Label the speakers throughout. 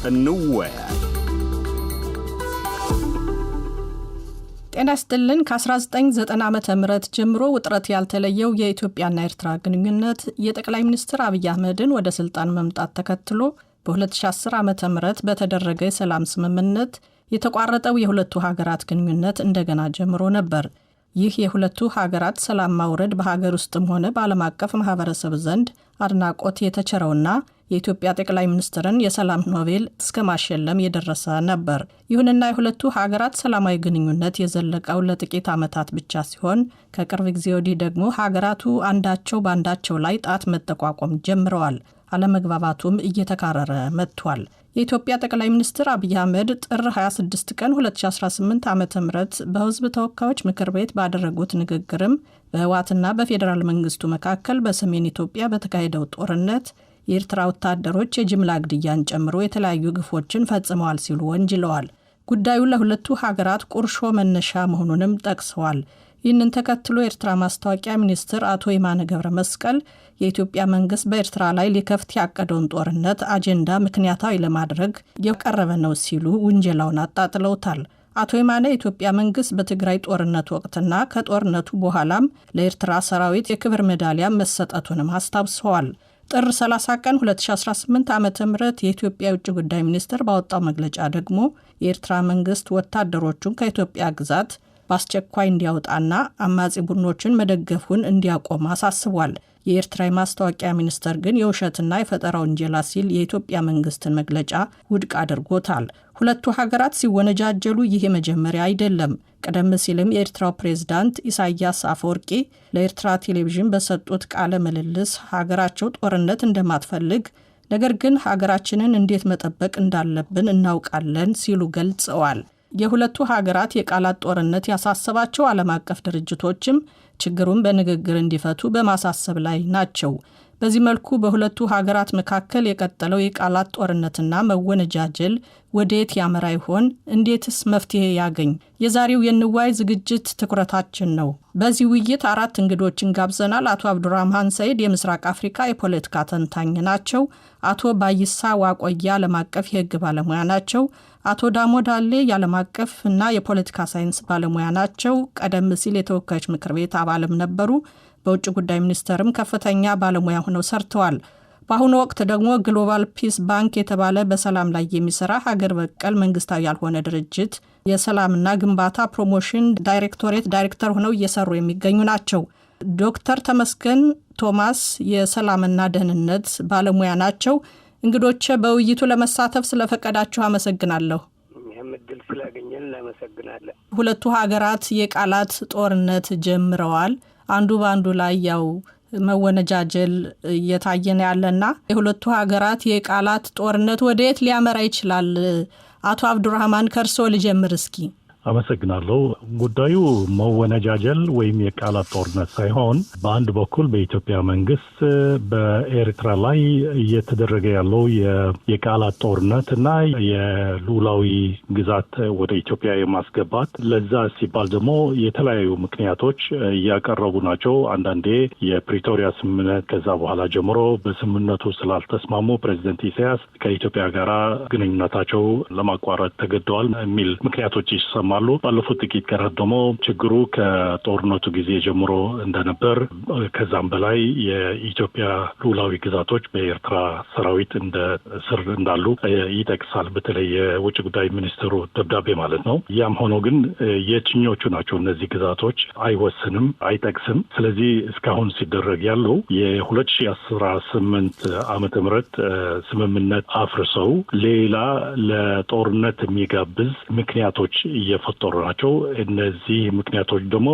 Speaker 1: እንወያይ።
Speaker 2: ጤና ይስጥልን። ከ1990 ዓመተ ምህረት ጀምሮ ውጥረት ያልተለየው የኢትዮጵያና ኤርትራ ግንኙነት የጠቅላይ ሚኒስትር አብይ አህመድን ወደ ስልጣን መምጣት ተከትሎ በ2010 ዓመተ ምህረት በተደረገ የሰላም ስምምነት የተቋረጠው የሁለቱ ሀገራት ግንኙነት እንደገና ጀምሮ ነበር። ይህ የሁለቱ ሀገራት ሰላም ማውረድ በሀገር ውስጥም ሆነ በዓለም አቀፍ ማህበረሰብ ዘንድ አድናቆት የተቸረውና የኢትዮጵያ ጠቅላይ ሚኒስትርን የሰላም ኖቤል እስከ ማሸለም የደረሰ ነበር። ይሁንና የሁለቱ ሀገራት ሰላማዊ ግንኙነት የዘለቀው ለጥቂት ዓመታት ብቻ ሲሆን ከቅርብ ጊዜ ወዲህ ደግሞ ሀገራቱ አንዳቸው በአንዳቸው ላይ ጣት መጠቋቆም ጀምረዋል። አለመግባባቱም እየተካረረ መጥቷል። የኢትዮጵያ ጠቅላይ ሚኒስትር አብይ አህመድ ጥር 26 ቀን 2018 ዓ.ም በሕዝብ ተወካዮች ምክር ቤት ባደረጉት ንግግርም በህወሓትና በፌዴራል መንግስቱ መካከል በሰሜን ኢትዮጵያ በተካሄደው ጦርነት የኤርትራ ወታደሮች የጅምላ ግድያን ጨምሮ የተለያዩ ግፎችን ፈጽመዋል ሲሉ ወንጅለዋል። ጉዳዩ ለሁለቱ ሀገራት ቁርሾ መነሻ መሆኑንም ጠቅሰዋል። ይህንን ተከትሎ የኤርትራ ማስታወቂያ ሚኒስትር አቶ የማነ ገብረ መስቀል የኢትዮጵያ መንግስት በኤርትራ ላይ ሊከፍት ያቀደውን ጦርነት አጀንዳ ምክንያታዊ ለማድረግ የቀረበ ነው ሲሉ ውንጀላውን አጣጥለውታል። አቶ የማነ የኢትዮጵያ መንግስት በትግራይ ጦርነት ወቅትና ከጦርነቱ በኋላም ለኤርትራ ሰራዊት የክብር ሜዳሊያ መሰጠቱንም አስታውሰዋል። ጥር 30 ቀን 2018 ዓ.ም የኢትዮጵያ የውጭ ጉዳይ ሚኒስትር ባወጣው መግለጫ ደግሞ የኤርትራ መንግስት ወታደሮቹን ከኢትዮጵያ ግዛት በአስቸኳይ እንዲያወጣና አማጺ ቡድኖችን መደገፉን እንዲያቆም አሳስቧል። የኤርትራ የማስታወቂያ ሚኒስተር ግን የውሸትና የፈጠራ ወንጀላ ሲል የኢትዮጵያ መንግስትን መግለጫ ውድቅ አድርጎታል። ሁለቱ ሀገራት ሲወነጃጀሉ ይህ የመጀመሪያ አይደለም። ቀደም ሲልም የኤርትራው ፕሬዝዳንት ኢሳያስ አፈወርቂ ለኤርትራ ቴሌቪዥን በሰጡት ቃለ ምልልስ ሀገራቸው ጦርነት እንደማትፈልግ ነገር ግን ሀገራችንን እንዴት መጠበቅ እንዳለብን እናውቃለን ሲሉ ገልጸዋል። የሁለቱ ሀገራት የቃላት ጦርነት ያሳሰባቸው ዓለም አቀፍ ድርጅቶችም ችግሩን በንግግር እንዲፈቱ በማሳሰብ ላይ ናቸው። በዚህ መልኩ በሁለቱ ሀገራት መካከል የቀጠለው የቃላት ጦርነትና መወነጃጀል ወዴት ያመራ ይሆን? እንዴትስ መፍትሄ ያገኝ? የዛሬው የንዋይ ዝግጅት ትኩረታችን ነው። በዚህ ውይይት 4 እንግዶችን ጋብዘናል። አቶ አብዱራህማን ሰይድ የምስራቅ አፍሪካ የፖለቲካ ተንታኝ ናቸው። አቶ ባይሳ ዋቆያ ዓለም አቀፍ የህግ ባለሙያ ናቸው። አቶ ዳሞ ዳሌ የዓለም አቀፍ እና የፖለቲካ ሳይንስ ባለሙያ ናቸው። ቀደም ሲል የተወካዮች ምክር ቤት አባልም ነበሩ። በውጭ ጉዳይ ሚኒስቴርም ከፍተኛ ባለሙያ ሆነው ሰርተዋል። በአሁኑ ወቅት ደግሞ ግሎባል ፒስ ባንክ የተባለ በሰላም ላይ የሚሰራ ሀገር በቀል መንግስታዊ ያልሆነ ድርጅት የሰላምና ግንባታ ፕሮሞሽን ዳይሬክቶሬት ዳይሬክተር ሆነው እየሰሩ የሚገኙ ናቸው። ዶክተር ተመስገን ቶማስ የሰላምና ደህንነት ባለሙያ ናቸው። እንግዶቼ በውይይቱ ለመሳተፍ ስለፈቀዳችሁ አመሰግናለሁ።
Speaker 3: እድል ስላገኘን እናመሰግናለን።
Speaker 2: ሁለቱ ሀገራት የቃላት ጦርነት ጀምረዋል። አንዱ በአንዱ ላይ ያው መወነጃጀል እየታየን ያለና የሁለቱ ሀገራት የቃላት ጦርነት ወዴት ሊያመራ ይችላል? አቶ አብዱራህማን ከርሶ ልጀምር እስኪ።
Speaker 4: አመሰግናለሁ። ጉዳዩ መወነጃጀል ወይም የቃላት ጦርነት ሳይሆን በአንድ በኩል በኢትዮጵያ መንግስት በኤርትራ ላይ እየተደረገ ያለው የቃላት ጦርነት እና የሉዓላዊ ግዛት ወደ ኢትዮጵያ የማስገባት ለዛ ሲባል ደግሞ የተለያዩ ምክንያቶች እያቀረቡ ናቸው። አንዳንዴ የፕሪቶሪያ ስምምነት ከዛ በኋላ ጀምሮ በስምምነቱ ስላልተስማሙ ፕሬዚደንት ኢሳያስ ከኢትዮጵያ ጋር ግንኙነታቸው ለማቋረጥ ተገደዋል የሚል ምክንያቶች ይሰማሉ። ባለፉት ጥቂት ቀናት ደግሞ ችግሩ ከጦርነቱ ጊዜ ጀምሮ እንደነበር ከዛም በላይ የኢትዮጵያ ሉዓላዊ ግዛቶች በኤርትራ ሰራዊት ስር እንዳሉ ይጠቅሳል። በተለይ የውጭ ጉዳይ ሚኒስትሩ ደብዳቤ ማለት ነው። ያም ሆኖ ግን የትኞቹ ናቸው እነዚህ ግዛቶች አይወስንም፣ አይጠቅስም። ስለዚህ እስካሁን ሲደረግ ያለው የ2018 ዓመተ ምህረት ስምምነት አፍርሰው ሌላ ለጦርነት የሚጋብዝ ምክንያቶች እየፈጠሩ ናቸው። እነዚህ ምክንያቶች ደግሞ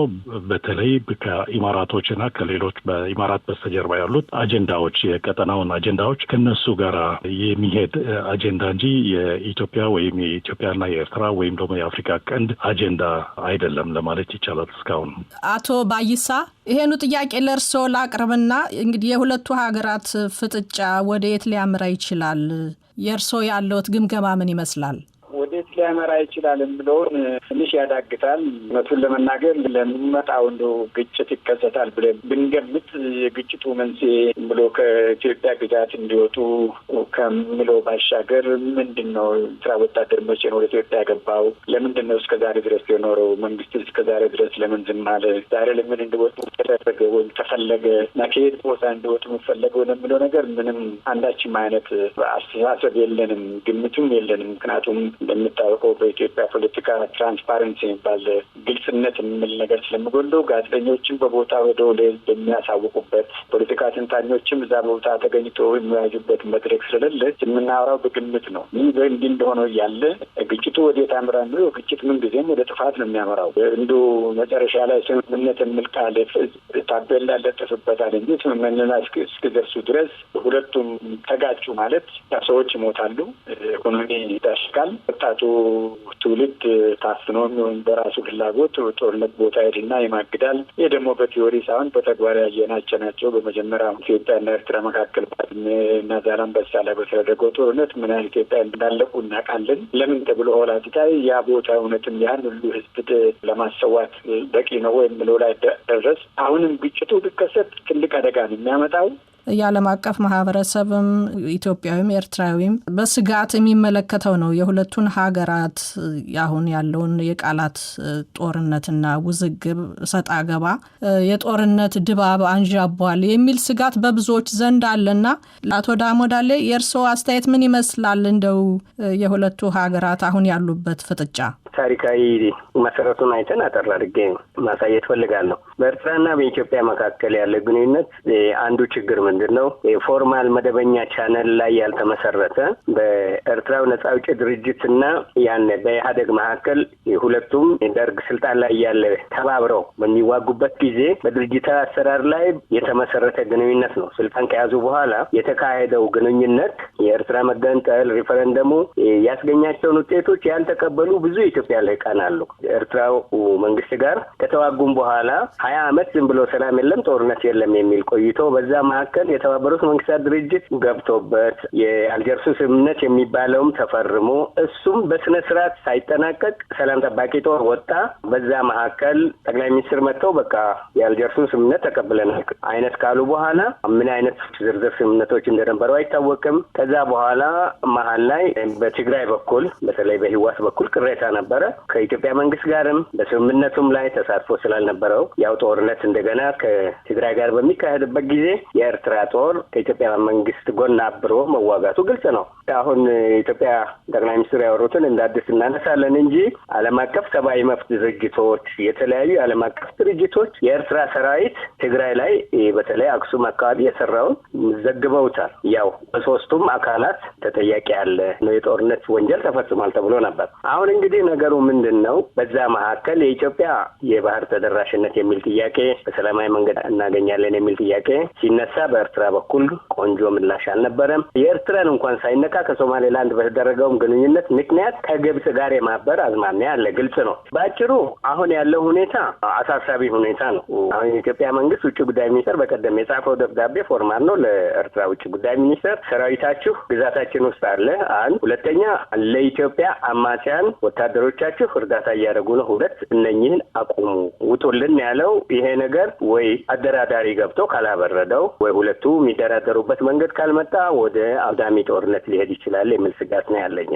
Speaker 4: በተለይ ከኢማራቶችና ከሌሎች በኢማራት በስተጀርባ ያሉት አጀንዳዎች የቀጠናውን አጀንዳዎች ከነሱ ጋር የሚሄድ አጀንዳ እንጂ የኢትዮጵያ ወይም የኢትዮጵያና የኤርትራ ወይም ደግሞ የአፍሪካ ቀንድ አጀንዳ አይደለም ለማለት ይቻላል። እስካሁን
Speaker 2: አቶ ባይሳ ይሄኑ ጥያቄ ለርሶ ላቅርብና እንግዲህ የሁለቱ ሀገራት ፍጥጫ ወዴት ሊያመራ ይችላል? የርሶ ያለውት ግምገማ ምን ይመስላል?
Speaker 3: ወዴት
Speaker 1: ሊያመራ ይችላል የሚለውን ትንሽ ያዳግታል። እውነቱን ለመናገር ለሚመጣው እንደው ግጭት ይከሰታል ብለን ብንገምት የግጭቱ መንስኤ ብሎ ከኢትዮጵያ ግዛት እንዲወጡ ከምለው ባሻገር ምንድን ነው ኤርትራ ወታደር መቼ ነው ወደ ኢትዮጵያ ገባው? ለምንድን ነው እስከዛሬ ድረስ የኖረው? መንግስት እስከዛሬ ድረስ ለምን ዝም አለ? ዛሬ ለምን እንዲወጡ ተደረገ ወይም ተፈለገ? ከየት ቦታ እንዲወጡ የሚፈለገው ለሚለው ነገር ምንም አንዳችም አይነት አስተሳሰብ የለንም፣ ግምቱም የለንም። ምክንያቱም እንደምታወቀው በኢትዮጵያ ፖለቲካ ትራንስፓረንሲ የሚባል ግልጽነት የሚል ነገር ስለሚጎለው ጋዜጠኞችም በቦታ ሄደው ለህዝብ የሚያሳውቁበት፣ ፖለቲካ ተንታኞችም እዛ ቦታ ተገኝተው የሚያዩበት መድረክ ስለሌለ የምናወራው በግምት ነው። ይህ እንዲህ እንደሆነው እያለ ግጭቱ ወዴት ያምራ ነው? ግጭት ምን ጊዜም ወደ ጥፋት ነው የሚያመራው። እንዲሁ መጨረሻ ላይ ስምምነት የሚል ቃል ታፔላ ለጥፍበታል እንጂ ስምምነት እስኪደርሱ ድረስ ሁለቱም ተጋጩ ማለት ሰዎች ይሞታሉ፣ ኢኮኖሚ ይዳሽቃል፣ ወጣቱ ትውልድ ታፍኖ ወይም በራሱ ፍላጎት ጦርነት ቦታ ሄድና ይማግዳል። ይህ ደግሞ በቲዮሪ ሳይሆን በተግባር ያየናቸው ናቸው። በመጀመሪያ ኢትዮጵያና ኤርትራ መካከል እና ዛላምበሳ ላይ በተደረገው ጦርነት ምን ያህል ኢትዮጵያ እንዳለቁ እናውቃለን። ለምን ተብሎ ሆላቲታ ያ ቦታ እውነትም ያን ሁሉ ህዝብ ለማሰዋት በቂ ነው የሚለው ላይ ደረስ። አሁንም ግጭቱ ቢከሰት ትልቅ አደጋ ነው የሚያመጣው።
Speaker 2: የዓለም አቀፍ ማህበረሰብም ኢትዮጵያዊም ኤርትራዊም በስጋት የሚመለከተው ነው። የሁለቱን ሀገራት አሁን ያለውን የቃላት ጦርነትና ውዝግብ ሰጣ ገባ የጦርነት ድባብ አንዣቧል የሚል ስጋት በብዙዎች ዘንድ አለና አቶ ዳሞዳሌ የእርስዎ አስተያየት ምን ይመስላል? እንደው የሁለቱ ሀገራት አሁን ያሉበት ፍጥጫ
Speaker 3: ታሪካዊ መሰረቱን አይተን አጠር አድርጌ ማሳየት ፈልጋለሁ። በኤርትራና በኢትዮጵያ መካከል ያለ ግንኙነት አንዱ ችግር ምንድነው? ፎርማል መደበኛ ቻነል ላይ ያልተመሰረተ በኤርትራው ነጻ አውጪ ድርጅትና ያን በኢህአዴግ መካከል ሁለቱም ደርግ ስልጣን ላይ ያለ ተባብረው በሚዋጉበት ጊዜ በድርጅታዊ አሰራር ላይ የተመሰረተ ግንኙነት ነው። ስልጣን ከያዙ በኋላ የተካሄደው ግንኙነት የኤርትራ መገንጠል ሪፈረንደሙ ያስገኛቸውን ውጤቶች ያልተቀበሉ ብዙ ኢትዮጵያ ልሂቃን አሉ። ኤርትራው መንግስት ጋር ከተዋጉም በኋላ 20 ዓመት ዝም ብሎ ሰላም የለም ጦርነት የለም የሚል ቆይቶ በዛ መካከል የተባበሩት መንግስታት ድርጅት ገብቶበት የአልጀርሱ ስምምነት የሚባለውም ተፈርሞ እሱም በስነ ስርዓት ሳይጠናቀቅ ሰላም ጠባቂ ጦር ወጣ። በዛ መካከል ጠቅላይ ሚኒስትር መጥተው በቃ የአልጀርሱ ስምምነት ተቀብለናል አይነት ካሉ በኋላ ምን አይነት ዝርዝር ስምምነቶች እንደነበሩ አይታወቅም። ከዛ በኋላ መሀል ላይ በትግራይ በኩል በተለይ በህዋስ በኩል ቅሬታ ነበረ። ከኢትዮጵያ መንግስት ጋርም በስምምነቱም ላይ ተሳትፎ ስላልነበረው ያው ጦርነት እንደገና ከትግራይ ጋር በሚካሄድበት ጊዜ የኤርትራ ጦር ከኢትዮጵያ መንግስት ጎን አብሮ መዋጋቱ ግልጽ ነው። አሁን ኢትዮጵያ ጠቅላይ ሚኒስትር ያወሩትን እንደ አዲስ እናነሳለን እንጂ ዓለም አቀፍ ሰብአዊ መብት ድርጅቶች፣ የተለያዩ ዓለም አቀፍ ድርጅቶች የኤርትራ ሰራዊት ትግራይ ላይ በተለይ አክሱም አካባቢ የሰራውን ዘግበውታል። ያው በሶስቱም አካላት ተጠያቂ ያለ ነው የጦርነት ወንጀል ተፈጽሟል ተብሎ ነበር። አሁን እንግዲህ ነገሩ ምንድነው? በዛ መካከል የኢትዮጵያ የባህር ተደራሽነት የሚል ጥያቄ በሰላማዊ መንገድ እናገኛለን የሚል ጥያቄ ሲነሳ በኤርትራ በኩል ቆንጆ ምላሽ አልነበረም። የኤርትራን እንኳን ሳይነካ ከሶማሌላንድ በተደረገውም ግንኙነት ምክንያት ከግብጽ ጋር የማበር አዝማሚያ አለ። ግልጽ ነው። ባጭሩ አሁን ያለው ሁኔታ አሳሳቢ ሁኔታ ነው። አሁን የኢትዮጵያ መንግስት ውጭ ጉዳይ ሚኒስትር በቀደም የጻፈው ደብዳቤ ፎርማል ነው ለኤርትራ ውጭ ጉዳይ ሚኒስትር ሰራዊታችሁ ግዛታችን ውስጥ አለ። አንድ ሁለተኛ ለኢትዮጵያ አማጺያን ወታደሮቻችሁ እርዳታ እያደረጉ ነው። ሁለት እነኚህን አቁሙ ውጡልን ያለው ይሄ ነገር ወይ አደራዳሪ ገብቶ ካላበረደው ወይ ሁለቱ የሚደራደሩበት መንገድ ካልመጣ ወደ አውዳሚ ጦርነት ሊሄድ ይችላል የሚል ስጋት ነው ያለኝ።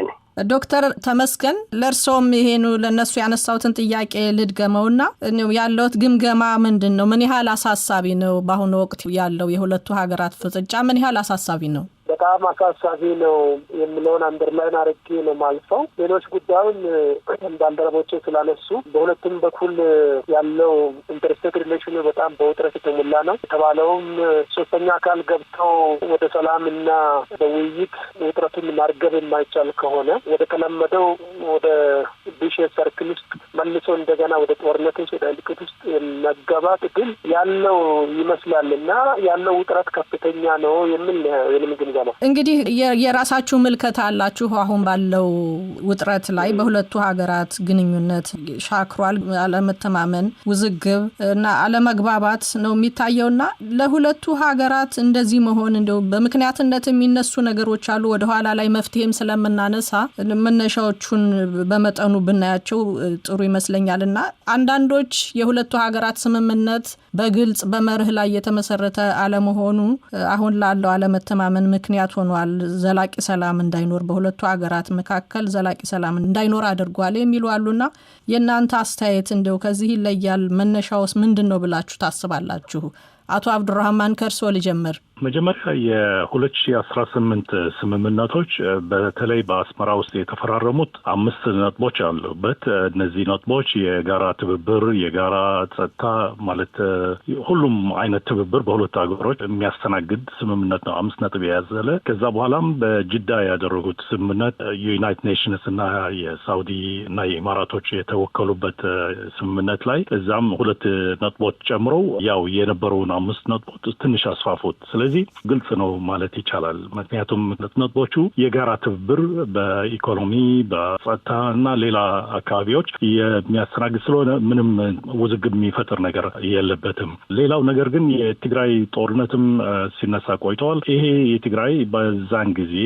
Speaker 2: ዶክተር ተመስገን ለእርሶም ይሄኑ ለነሱ ያነሳውትን ጥያቄ ልድገመውና ያለውት ግምገማ ምንድነው? ምን ያህል አሳሳቢ ነው? በአሁኑ ወቅት ያለው የሁለቱ ሀገራት ፍጥጫ ምን ያህል አሳሳቢ ነው?
Speaker 5: በጣም አሳሳቢ ነው የሚለውን አንደርላይን አድርጌ ነው ማልፈው። ሌሎች ጉዳዩን ባልደረቦቼ ስላነሱ በሁለቱም በኩል ያለው ኢንተርስቴት ሪሌሽኑ በጣም በውጥረት የተሞላ ነው። የተባለውም ሶስተኛ አካል ገብተው ወደ ሰላምና በውይይት ውጥረቱን ማርገብ የማይቻል ከሆነ ወደ ተለመደው ወደ ቢሼ ሰርክል ውስጥ መልሶ እንደገና ወደ ጦርነት ውስጥ ወደ እልቂት ውስጥ መገባት ግን ያለው ይመስላልና ያለው ውጥረት ከፍተኛ ነው የሚል የምን ግምገማ።
Speaker 2: እንግዲህ የራሳችሁ ምልከታ አላችሁ አሁን ባለው ውጥረት ላይ በሁለቱ ሀገራት ግንኙነት ሻክሯል፣ አለመተማመን፣ ውዝግብ እና አለመግባባት ነው የሚታየውና ለሁለቱ ሀገራት እንደዚህ መሆን እንደው በምክንያትነት የሚነሱ ነገሮች አሉ። ወደ ኋላ ላይ መፍትሄም ስለምናነሳ መነሻዎቹን በመጠኑ ብናያቸው ጥሩ ይመስለኛልና አንዳንዶች የሁለቱ ሀገራት ስምምነት በግልጽ በመርህ ላይ የተመሰረተ አለመሆኑ አሁን ላለው አለመተማመን ምክንያት ሆኗል፣ ዘላቂ ሰላም እንዳይኖር በሁለቱ ሀገራት መካከል ዘላቂ ሰላም እንዳይኖር አድርጓል የሚሉ አሉና የእናንተ አስተያየት እንደው ከዚህ ይለያል? መነሻውስ ምንድነው ብላችሁ ታስባላችሁ? አቶ አብዱራህማን ከርሶ ልጀምር።
Speaker 4: መጀመሪያ የ2018 ስምምነቶች በተለይ በአስመራ ውስጥ የተፈራረሙት 5 ነጥቦች አሉበት። እነዚህ ነጥቦች የጋራ ትብብር፣ የጋራ ጸጥታ ማለት ሁሉም አይነት ትብብር በሁለቱ ሀገሮች የሚያስተናግድ ስምምነት ነው። 5 ነጥብ የያዘለ። ከዛ በኋላም በጅዳ ያደረጉት ስምምነት የዩናይትድ ኔሽንስ እና የሳውዲ እና የኢማራቶች የተወከሉበት ስምምነት ላይ እዛም 2 ነጥቦች ጨምረው ያው የነበረውን 5 ነጥቦች ትንሽ አስፋፉት። ስለዚህ ግልጽ ነው ማለት ይቻላል። ምክንያቱም ነጥቦቹ የጋራ ትብብር በኢኮኖሚ በጸጥታ እና ሌላ አካባቢዎች የሚያስተናግድ ስለሆነ ምንም ውዝግብ የሚፈጥር ነገር የለበትም። ሌላው ነገር ግን የትግራይ ጦርነትም ሲነሳ ቆይተዋል። ይሄ የትግራይ በዛን ጊዜ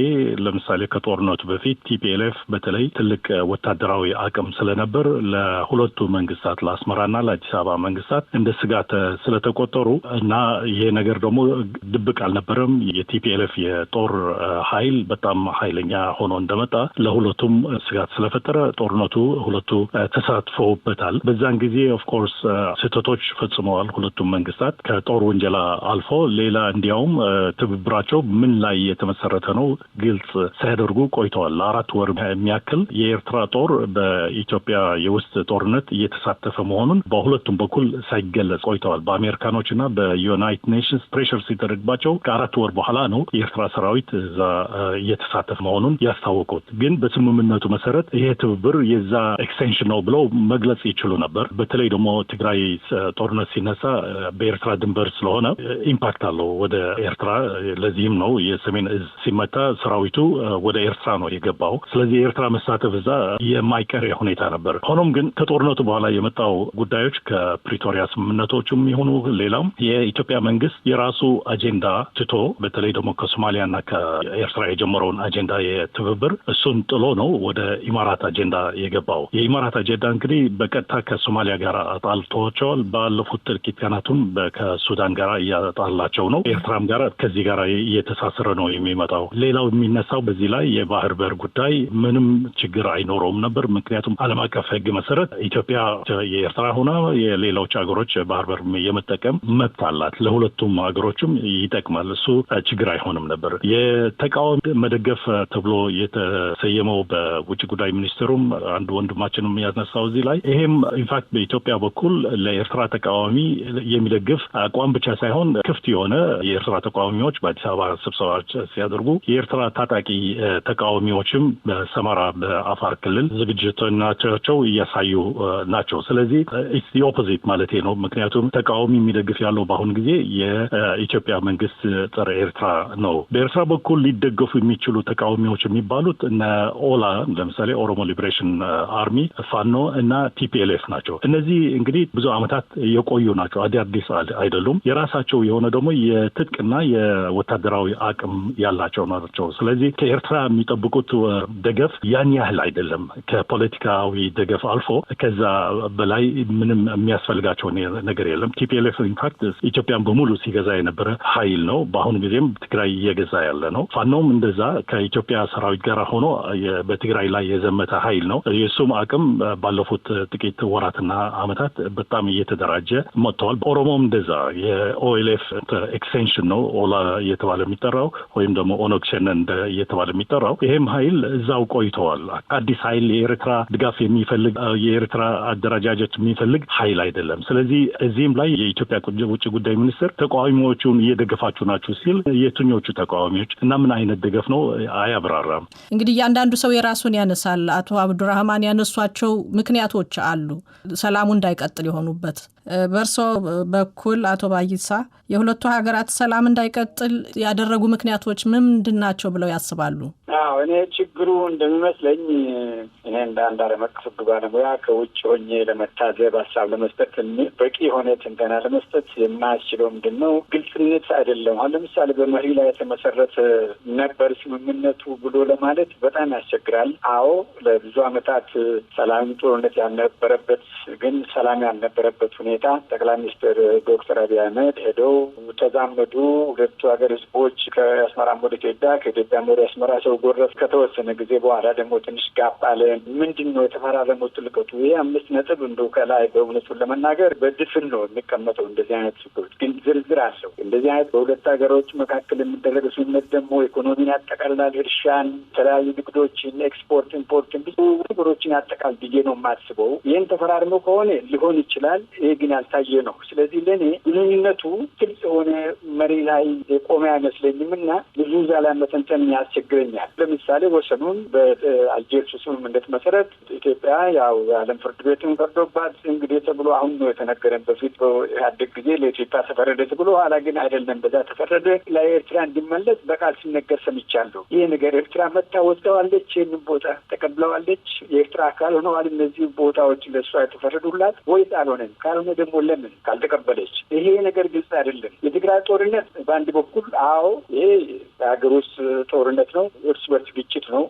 Speaker 4: ለምሳሌ ከጦርነቱ በፊት ቲፒኤልኤፍ በተለይ ትልቅ ወታደራዊ አቅም ስለነበር ለሁለቱ መንግስታት ለአስመራና ለአዲስ አበባ መንግስታት እንደ ስጋት ስለተቆጠሩ እና ይሄ ነገር ደግሞ ድብቅ አልነበረም። የቲፒኤልኤፍ የጦር ኃይል በጣም ኃይለኛ ሆኖ እንደመጣ ለሁለቱም ስጋት ስለፈጠረ ጦርነቱ ሁለቱ ተሳትፈውበታል። በዛን ጊዜ ኦፍ ኮርስ ስህተቶች ፈጽመዋል ሁለቱም መንግስታት ከጦር ወንጀላ አልፎ ሌላ እንዲያውም ትብብራቸው ምን ላይ የተመሰረተ ነው ግልጽ ሳያደርጉ ቆይተዋል። ለ4 ወር የሚያክል የኤርትራ ጦር በኢትዮጵያ የውስጥ ጦርነት እየተሳተፈ መሆኑን በሁለቱም በኩል ሳይገለጽ ቆይተዋል። በአሜሪካኖች እና በዩናይትድ ኔሽንስ ፕሬሸር ሲደረግባቸው ከ4 ወር በኋላ ነው የኤርትራ ሰራዊት እዛ እየተሳተፈ መሆኑን ያስታወቁት። ግን በስምምነቱ መሰረት ይሄ ትብብር የዛ ኤክስቴንሽን ነው ብለው መግለጽ ይችሉ ነበር። በተለይ ደግሞ ትግራይ ጦርነት ሲነሳ በኤርትራ ድንበር ስለሆነ ኢምፓክት አለው ወደ ኤርትራ። ለዚህም ነው የሰሜን እዝ ሲመታ ሰራዊቱ ወደ ኤርትራ ነው የገባው። ስለዚህ የኤርትራ መሳተፍ እዛ የማይቀር ሁኔታ ነበር። ሆኖም ግን ከጦርነቱ በኋላ የመጣው ጉዳዮች ከፕሪቶሪያ ስምምነቶችም የሆኑ ሌላም የኢትዮጵያ መንግስት የራሱ አጀንዳ ትቶ በተለይ ደግሞ ከሶማሊያና ከኤርትራ የጀመረውን አጀንዳ የትብብር እሱን ጥሎ ነው ወደ ኢማራት አጀንዳ የገባው። የኢማራት አጀንዳ እንግዲህ በቀጥታ ከሶማሊያ ጋር አጣልቷቸዋል። ባለፉት ጥቂት ቀናቱም ከሱዳን ጋር እያጣላቸው ነው። ኤርትራም ጋር ከዚህ ጋር እየተሳሰረ ነው የሚመጣው። ሌላው የሚነሳው በዚህ ላይ የባህር በር ጉዳይ ምንም ችግር አይኖረውም ነበር። ምክንያቱም ዓለም አቀፍ ሕግ መሰረት ኢትዮጵያ የኤርትራ ሆና የሌሎች ሀገሮች ባህር በር የመጠቀም መብት አላት። ለሁለቱም ሀገሮችም ይጠቅማል። እሱ ችግር አይሆንም ነበር። የተቃዋሚ መደገፍ ተብሎ የተሰየመው በውጭ ጉዳይ ሚኒስትሩም አንድ ወንድማችንም ያነሳው እዚህ ላይ ይሄም ኢንፋክት በኢትዮጵያ በኩል ለኤርትራ ተቃዋሚ የሚደግፍ አቋም ብቻ ሳይሆን ክፍት የሆነ የኤርትራ ተቃዋሚዎች በአዲስ አበባ ስብሰባዎች ሲያደርጉ የኤርትራ ታጣቂ ተቃዋሚዎችም በሰመራ በአፋር ክልል ዝግጅቶቻቸው እያሳዩ ናቸው። ስለዚህ ኢትስ ዲ ኦፖዚት ማለት ነው። ምክንያቱም ተቃዋሚ የሚደግፍ ያለው በአሁን ጊዜ የኢትዮጵያ መንግስት ጸረ ኤርትራ ነው። በኤርትራ በኩል ሊደገፉ የሚችሉ ተቃዋሚዎች የሚባሉት እነ ኦላ ለምሳሌ ኦሮሞ ሊብሬሽን አርሚ፣ ፋኖ እና ቲፒኤልኤፍ ናቸው። እነዚህ እንግዲህ ብዙ ዓመታት የቆዩ ናቸው፣ አዲስ አይደሉም። የራሳቸው የሆነ ደግሞ የትጥቅና የወታደራዊ አቅም ያላቸው ናቸው። ስለዚህ ከኤርትራ የሚጠብቁት ደገፍ ያን ያህል አይደለም። ከፖለቲካዊ ደገፍ አልፎ ከዛ በላይ ምንም የሚያስፈልጋቸው ነገር የለም። ቲፒኤልኤፍ ኢንፋክት ኢትዮጵያን በሙሉ ሲገዛ የነበረ ኃይል ነው። በአሁኑ ጊዜም ትግራይ እየገዛ ያለ ነው። ፋኖም እንደዛ ከኢትዮጵያ ሰራዊት ጋር ሆኖ በትግራይ ላይ የዘመተ ኃይል ነው። የሱም አቅም ባለፉት ጥቂት ወራትና ዓመታት በጣም እየተደራጀ መጥተዋል። ኦሮሞም እንደዛ የኦኤልኤፍ ኤክስቴንሽን ነው ኦላ እየተባለ የሚጠራው ወይም ደግሞ ኦነግ ሸኔ እየተባለ የሚጠራው ይሄም ኃይል እዛው ቆይተዋል። አዲስ ኃይል የኤርትራ ድጋፍ የሚፈልግ የኤርትራ አደረጃጀት የሚፈልግ ኃይል አይደለም። ስለዚህ እዚህም ላይ የኢትዮጵያ ውጭ ጉዳይ ሚኒስትር ተቃዋሚዎቹን እየደገፋ የደገፋችሁ ናችሁ ሲል የትኞቹ ተቃዋሚዎች እና ምን አይነት ድጋፍ ነው አያብራራም።
Speaker 2: እንግዲህ እያንዳንዱ ሰው የራሱን ያነሳል። አቶ አብዱራህማን ያነሷቸው ምክንያቶች አሉ ሰላሙ እንዳይቀጥል የሆኑበት። በእርሶ በኩል አቶ ባይሳ የሁለቱ ሀገራት ሰላም እንዳይቀጥል ያደረጉ ምክንያቶች ምንድን ናቸው ብለው ያስባሉ?
Speaker 1: እኔ ችግሩ እንደሚመስለኝ እኔ እንደ አንድ ዓለም አቀፍ ሕግ ባለሙያ ከውጭ ሆኜ ለመታዘብ ሀሳብ ለመስጠት በቂ የሆነ ትንተና ለመስጠት የማያስችለው ምንድን ነው ግልጽነት አይደለም። አሁን ለምሳሌ በመሪ ላይ የተመሰረተ ነበር ስምምነቱ ብሎ ለማለት በጣም ያስቸግራል። አዎ ለብዙ ዓመታት ሰላም ጦርነት ያልነበረበት ግን ሰላም ያልነበረበት ሁኔታ ጠቅላይ ሚኒስትር ዶክተር አብይ አህመድ ሄደው ተዛመዱ። ሁለቱ ሀገር ህዝቦች ከአስመራም ወደ ኢትዮጵያ ከኢትዮጵያም ወደ አስመራ ሰው ጎረፍ። ከተወሰነ ጊዜ በኋላ ደግሞ ትንሽ ጋፕ አለ። ምንድን ነው የተፈራረመው ጥልቀቱ? ይሄ 5 ነጥብ እንደው ከላይ በእውነቱን ለመናገር በድፍን ነው የሚቀመጠው። እንደዚህ አይነት ችግሮች ግን ዝርዝር አለው። እንደዚህ አይነት በሁለት ሀገሮች መካከል የሚደረገ ስምምነት ደግሞ ኢኮኖሚን ያጠቃልላል፣ እርሻን፣ የተለያዩ ንግዶችን፣ ኤክስፖርት ኢምፖርትን፣ ብዙ ነገሮችን ያጠቃል ብዬ ነው የማስበው። ይህን ተፈራርመው ከሆነ ሊሆን ይችላል። ይሄ ግን ያልታየ ነው። ስለዚህ ለእኔ ግንኙነቱ ግልጽ የሆነ መሪ ላይ የቆመ አይመስለኝም እና ብዙ እዛ ላይ መተንተን ያስቸግረኛል። ለምሳሌ ወሰኑን በአልጀርሱ ስምምነት መሰረት ኢትዮጵያ ያው የዓለም ፍርድ ቤትን ፈርዶባት እንግዲህ ተብሎ አሁን ነው የተነገረን። በፊት በኢህአዴግ ጊዜ ለኢትዮጵያ ተፈረደ ተብሎ ኋላ ግን አይደለም በዛ ተፈረደ። ለኤርትራ እንዲመለስ በቃል ሲነገር ሰምቻለሁ። ይህ ነገር ኤርትራ መታ ወስደዋለች፣ ይህንን ቦታ ተቀብለዋለች፣ የኤርትራ አካል ሆነዋል እነዚህ ቦታዎች ለእሷ የተፈረዱላት ወይስ አልሆነም? ካልሆነ ደግሞ ለምን ካልተቀበለች? ይሄ ነገር ግልጽ አይደለም። የትግራይ ጦርነት በአንድ በኩል አዎ ይሄ የሀገር ውስጥ ጦርነት ነው፣ እርስ በርስ ግጭት ነው፣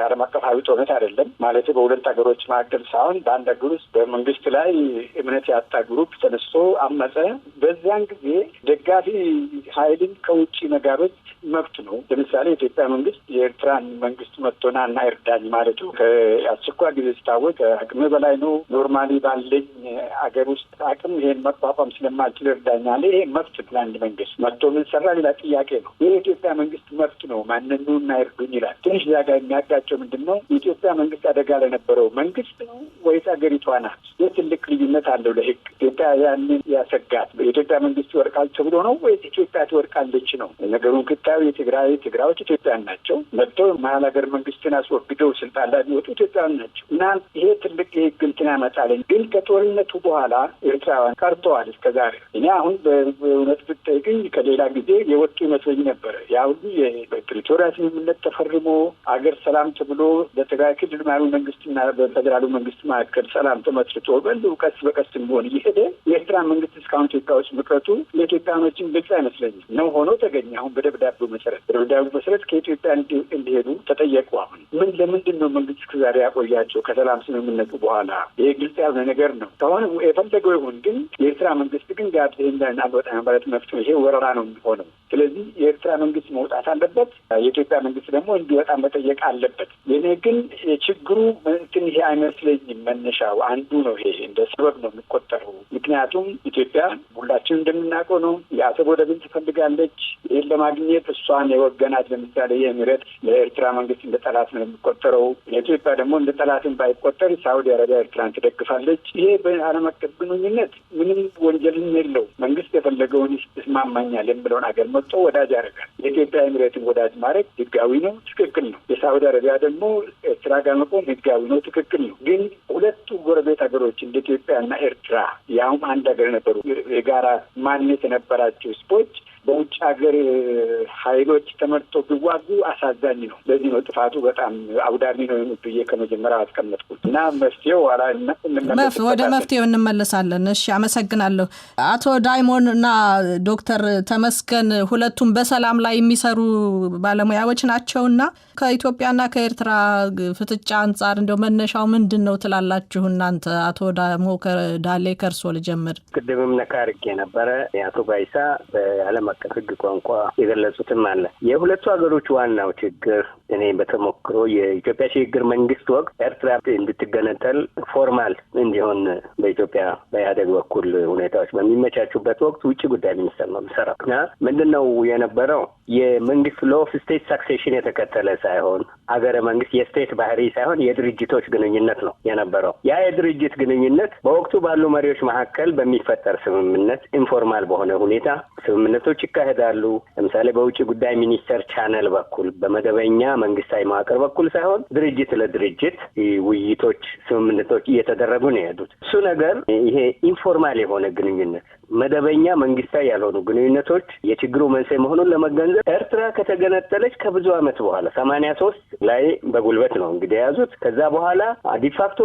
Speaker 1: ዓለም አቀፋዊ ጦርነት አይደለም ማለት በሁለት ሀገሮች መካከል ሳይሆን በአንድ ሀገር ውስጥ በመንግስት ላይ እምነት ያጣ ግሩፕ ተነስቶ አመፀ። በዚያን ጊዜ ደጋፊ ኃይልን ከውጭ መጋበዝ መብት ነው። ለምሳሌ የኢትዮጵያ መንግስት የኤርትራን መንግስት መጥቶና እና እርዳኝ ማለቱ ከአስቸኳይ ጊዜ ሲታወቅ አቅም በላይ ነው። ኖርማሊ ባለኝ አገር ውስጥ አቅም ይሄን መቋቋም ስለማልችል እርዳኝ አለ። ይሄ መብት ነው። ለአንድ መንግስት መጥቶ ምን ሰራ ሌላ ጥያቄ ነው። ይህ የኢትዮጵያ መንግስት መብት ነው። ማንኑ እና እርዱኝ ይላል። ትንሽ ዛጋ የሚያጋጨው ምንድን ነው? የኢትዮጵያ መንግስት አደጋ ለነበረው መንግስት ነው ወይስ አገሪቷ ናት? ይህ ትልቅ ልዩነት አለው ለህግ። ኢትዮጵያ ያንን ያሰጋት የኢትዮጵያ መንግስት ይወርቃል ተብሎ ነው ወይስ ኢትዮጵያ ትወርቃለች ነው? ነገሩን ክታዩ ትግራዮች ኢትዮጵያን ናቸው። መጥተው መሀል ሀገር መንግስትን አስወግደው ስልጣን ላይ የሚወጡ ኢትዮጵያን ናቸው እና ይሄ ትልቅ የህግ እንትን ያመጣለኝ። ግን ከጦርነቱ በኋላ ኤርትራውያን ቀርተዋል እስከዛሬ። እኔ አሁን በእውነት ብትጠይቅኝ ከሌላ ጊዜ የወጡ ይመስለኝ ነበረ። ያ ሁሉ በፕሪቶሪያ ስምምነት ተፈርሞ አገር ሰላም ተብሎ በትግራይ ክልል ማሉ መንግስትና በፌዴራሉ መንግስት መካከል ሰላም ተመስርቶ በሉ ቀስ በቀስ ቢሆን እየሄደ የኤርትራ መንግስት እስካሁን ኢትዮጵያ ውስጥ መቅረቱ ለኢትዮጵያኖችን ግልጽ አይመስለኝም ነው ሆኖ ተገኘ። አሁን በደብዳቤው መሰረት ከኢትዮጵያ እንዲሄዱ ተጠየቁ። አሁን ለምንድን ነው መንግስት እስከዛሬ ያቆያቸው ከሰላም ስምምነቱ በኋላ? ይሄ ግልጽ ያልሆነ ነገር ነው። ከሆነ የፈለገው ይሁን፣ ግን የኤርትራ መንግስት ግን ጋብዘን እንዳናወጣ ማለት መፍትሄ ይሄ ወረራ ነው የሚሆነው። ስለዚህ የኤርትራ መንግስት መውጣት አለበት፣ የኢትዮጵያ መንግስት ደግሞ እንዲወጣ መጠየቅ አለበት። የኔ ግን ችግሩ እንትን ይሄ አይመስለኝም። መነሻው አንዱ ነው። ይሄ እንደ ሰበብ ነው የሚቆጠረው። ምክንያቱም ኢትዮጵያ ሁላችን እንደምናውቀው ነው የአሰብ ወደብን ትፈልጋለች። ይህን ለማግኘት እሷን የወገናት ለምሳሌ የኤሚሬት ለኤርትራ መንግስት እንደ ጠላት ነው የሚቆጠረው። የኢትዮጵያ ደግሞ እንደ ጠላትን ባይቆጠር ሳውዲ አረቢያ ኤርትራን ትደግፋለች። ይሄ በዓለም አቀፍ ግንኙነት ምንም ወንጀልን የለው። መንግስት የፈለገውን ይስማማኛል የሚለውን ሀገር መጥቶ ወዳጅ ያደርጋል። የኢትዮጵያ ኤሚሬትን ወዳጅ ማድረግ ህጋዊ ነው፣ ትክክል ነው። የሳውዲ አረቢያ ደግሞ ኤርትራ ጋር መቆም ህጋዊ ነው፣ ትክክል ነው። ግን ሁለቱ ጎረቤት ሀገሮች እንደ ኢትዮጵያና ኤርትራ ያውም አንድ ሀገር ነበሩ፣ የጋራ ማንነት የነበራቸው ህዝቦች በውጭ ሀገር ኃይሎች ተመርጦ ቢዋጉ አሳዛኝ ነው። ለዚህ ነው ጥፋቱ በጣም አውዳሚ ነው ብዬ ከመጀመሪያው አስቀመጥኩት እና መፍትሄው
Speaker 2: ወደ መፍትሄው እንመለሳለን። እሺ፣ አመሰግናለሁ። አቶ ዳይሞን እና ዶክተር ተመስገን ሁለቱም በሰላም ላይ የሚሰሩ ባለሙያዎች ናቸውና ከኢትዮጵያና ከኤርትራ ፍጥጫ አንጻር እንደው መነሻው ምንድን ነው ትላላችሁ እናንተ? አቶ ዳሌ ከርሶ ልጀምር።
Speaker 3: ቅድምም ነካ አድርጌ ነበረ የአቶ ባይሳ በዓለም አቀፍ ህግ ቋንቋ የገለጹትም አለ። የሁለቱ ሀገሮች ዋናው ችግር እኔ በተሞክሮ የኢትዮጵያ ሽግግር መንግስት ወቅት ኤርትራ እንድትገነጠል ፎርማል እንዲሆን በኢትዮጵያ በኢህአዴግ በኩል ሁኔታዎች በሚመቻቹበት ወቅት ውጭ ጉዳይ ሚኒስትር ነው የሚሰራው እና ምንድን ነው የነበረው የመንግስት ሎ ኦፍ ስቴት ሳክሴሽን የተከተለ ሳይሆን አገረ መንግስት የስቴት ባህሪ ሳይሆን የድርጅቶች ግንኙነት ነው የነበረው። ያ የድርጅት ግንኙነት በወቅቱ ባሉ መሪዎች መካከል በሚፈጠር ስምምነት ኢንፎርማል በሆነ ሁኔታ ስምምነቶች ይካሄዳሉ። ለምሳሌ በውጭ ጉዳይ ሚኒስቴር ቻነል በኩል በመደበኛ መንግስታዊ ማዕቀር በኩል ሳይሆን ድርጅት ለድርጅት ውይይቶች፣ ስምምነቶች እየተደረጉ ነው ያሉት። እሱ ነገር ይሄ ኢንፎርማል የሆነ ግንኙነት መደበኛ መንግስታዊ ያልሆኑ ግንኙነቶች የችግሩ መንስኤ መሆኑን ለመገንዘብ ኤርትራ ከተገነጠለች ከብዙ ዓመት በኋላ 83 ላይ በጉልበት ነው እንግዲህ የያዙት። ከዛ በኋላ ዲፋክቶ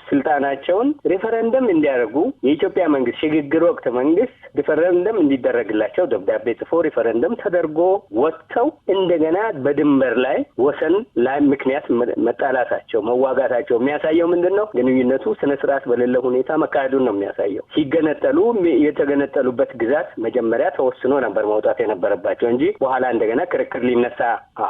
Speaker 3: ስልጣናቸውን ሬፈረንደም እንዲያደርጉ የኢትዮጵያ መንግስት ሽግግር ወቅት መንግስት ሬፈረንደም እንዲደረግላቸው ደብዳቤ ጽፎ ሬፈረንደም ተደርጎ ወጥተው እንደገና በድንበር ላይ ወሰን ላይ ምክንያት መጣላታቸው መዋጋታቸው የሚያሳየው ምንድን ነው? ግንኙነቱ ስነ ስርዓት በሌለው ሁኔታ መካሄዱን ነው የሚያሳየው። ሲገነጠሉ የተገነጠሉበት ግዛት መጀመሪያ ተወስኖ ነበር መውጣት የነበረባቸው እንጂ በኋላ እንደገና ክርክር ሊነሳ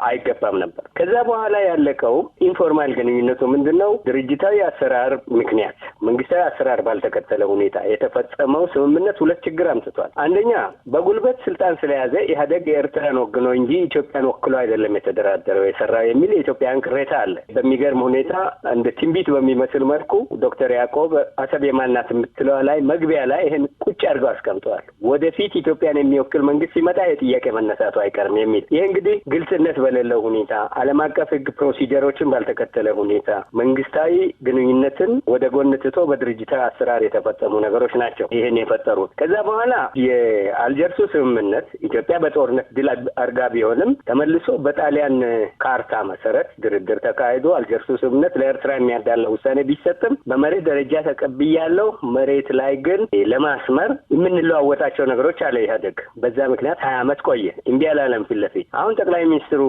Speaker 3: አይገባም ነበር። ከዛ በኋላ ያለቀው ኢንፎርማል ግንኙነቱ ምንድነው? ድርጅታዊ አሰራር ምክንያት መንግስታዊ አሰራር ባልተከተለ ሁኔታ የተፈጸመው ስምምነት ሁለት ችግር አምጥቷል። አንደኛ በጉልበት ስልጣን ስለያዘ ኢህአዴግ የኤርትራን ወግኖ እንጂ ኢትዮጵያን ወክሎ አይደለም የተደራደረው የሰራው የሚል የኢትዮጵያን ቅሬታ አለ። በሚገርም ሁኔታ እንደ ትንቢት በሚመስል መልኩ ዶክተር ያዕቆብ አሰብ የማናት የምትለው ላይ መግቢያ ላይ ይሄን ቁጭ አድርገው አስቀምጠዋል። ወደፊት ኢትዮጵያን የሚወክል መንግስት ሲመጣ የጥያቄ መነሳቱ አይቀርም የሚል ይሄ እንግዲህ ግልጽነት በሌለው ሁኔታ ዓለም አቀፍ ህግ ፕሮሲጀሮችን ባልተከተለ ሁኔታ መንግስታዊ ግንኙነትን ወደ ጎን ትቶ በድርጅታዊ አሰራር የተፈጸሙ ነገሮች ናቸው ይሄን የፈጠሩት። ከዛ በኋላ የአልጀርሱ ስምምነት ኢትዮጵያ በጦርነት ድል አድርጋ ቢሆንም ተመልሶ በጣሊያን ካርታ መሰረት ድርድር ተካሂዶ አልጀርሱ ስምምነት ለኤርትራ የሚያዳላ ውሳኔ ቢሰጥም በመሬት ደረጃ ተቀብያለሁ፣ መሬት ላይ ግን ለማስመር የምንለዋወጣቸው ነገሮች አለ ኢህአዴግ። በዛ ምክንያት 20 ዓመት ቆየ፣ እምቢ አላለም ፊት ለፊት። አሁን ጠቅላይ ሚኒስትሩ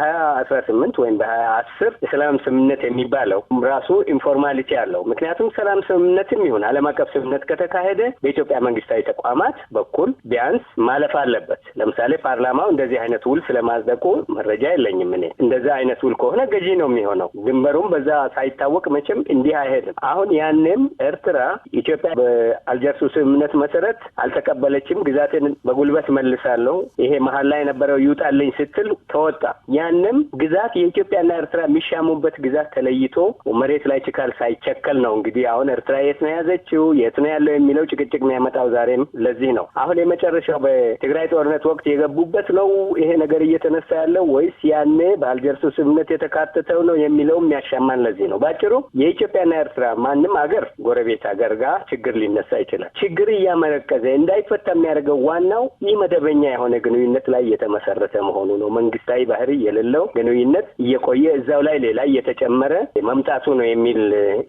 Speaker 3: በ2018 ወይም በ2010 የሰላም ስምምነት የሚባለው ራሱ ኢንፎርማሊቲ አለው። ምክንያቱም ሰላም ስምምነትም ይሁን ዓለም አቀፍ ስምምነት ከተካሄደ በኢትዮጵያ መንግስታዊ ተቋማት በኩል ቢያንስ ማለፍ አለበት። ለምሳሌ ፓርላማው እንደዚህ አይነት ውል ስለማጽደቁ መረጃ የለኝም እኔ። እንደዛ አይነት ውል ከሆነ ገዢ ነው የሚሆነው። ድንበሩም በዛ ሳይታወቅ መቼም እንዲህ አይሄድም። አሁን ያንም ኤርትራ ኢትዮጵያ በአልጀርሱ ስምምነት መሰረት አልተቀበለችም፣ ግዛትን በጉልበት መልሳለሁ፣ ይሄ መሀል ላይ የነበረው ይውጣልኝ ስትል ተወጣ። ያንም ግዛት የኢትዮጵያና ኤርትራ የሚሻሙበት ግዛት ተለይቶ መሬት ላይ ችካል ሳይቸከል ነው እንግዲህ አሁን ኤርትራ የት ነው ያዘችው የት ነው ያለው የሚለው ጭቅጭቅ የሚያመጣው ዛሬም ለዚህ ነው። አሁን የመጨረሻው በትግራይ ጦርነት ወቅት የገቡበት ነው ይሄ ነገር እየተነሳ ያለው ወይስ ያኔ በአልጀርሱ ስምምነት የተካተተው ነው የሚለው የሚያሻማን ለዚህ ነው። ባጭሩ የኢትዮጵያና ኤርትራ ማንም አገር ጎረቤት አገር ጋር ችግር ሊነሳ ይችላል። ችግር እያመረቀዘ እንዳይፈታ የሚያደርገው ዋናው ይህ መደበኛ የሆነ ግንኙነት ላይ የተመሰረተ መሆኑ ነው። መንግስታዊ ባህሪ የሌለው ግንኙነት እየቆየ እዛው ላይ ሌላ እየተጨመረ መምጣቱ ነው የሚል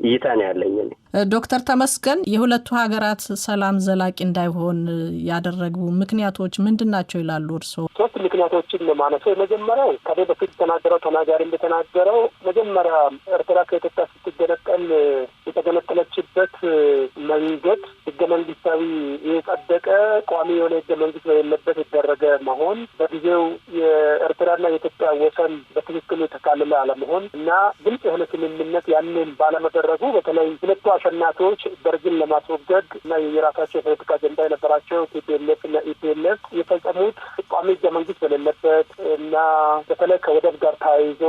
Speaker 3: እይታ ነው ያለኝ።
Speaker 2: ዶክተር ተመስገን የሁለቱ ሀገራት ሰላም ዘላቂ እንዳይሆን ያደረጉ ምክንያቶች ምንድናቸው ይላሉ እርስዎ?
Speaker 5: ሶስት ምክንያቶችን ለማነሳው የመጀመሪያው ከዚህ በፊት ተናጋሪ እንደተናገረው መጀመሪያ ኤርትራ ከኢትዮጵያ ስትገነጠል የተገነጠለችበት መንገድ ህገ መንግስታዊ የጸደቀ ቋሚ የሆነ ህገ መንግስት በሌለበት የተደረገ መሆን፣ በጊዜው የኤርትራና የኢትዮጵያ ወሰን በትክክል የተካለለ አለመሆን እና ግልጽ የሆነ ስምምነት ያንን ባለመደረጉ በተለይ ሁለቱ አሸናፊዎች ደርግን ለማስወገድ እና የራሳቸው የፖለቲካ አጀንዳ የነበራቸው ቲፒኤልኤፍ እና ኢፒኤልኤፍ የፈጸሙት ቋሚ ህገ መንግስት በሌለበት እና በተለይ ከወደብ ጋር ተያይዞ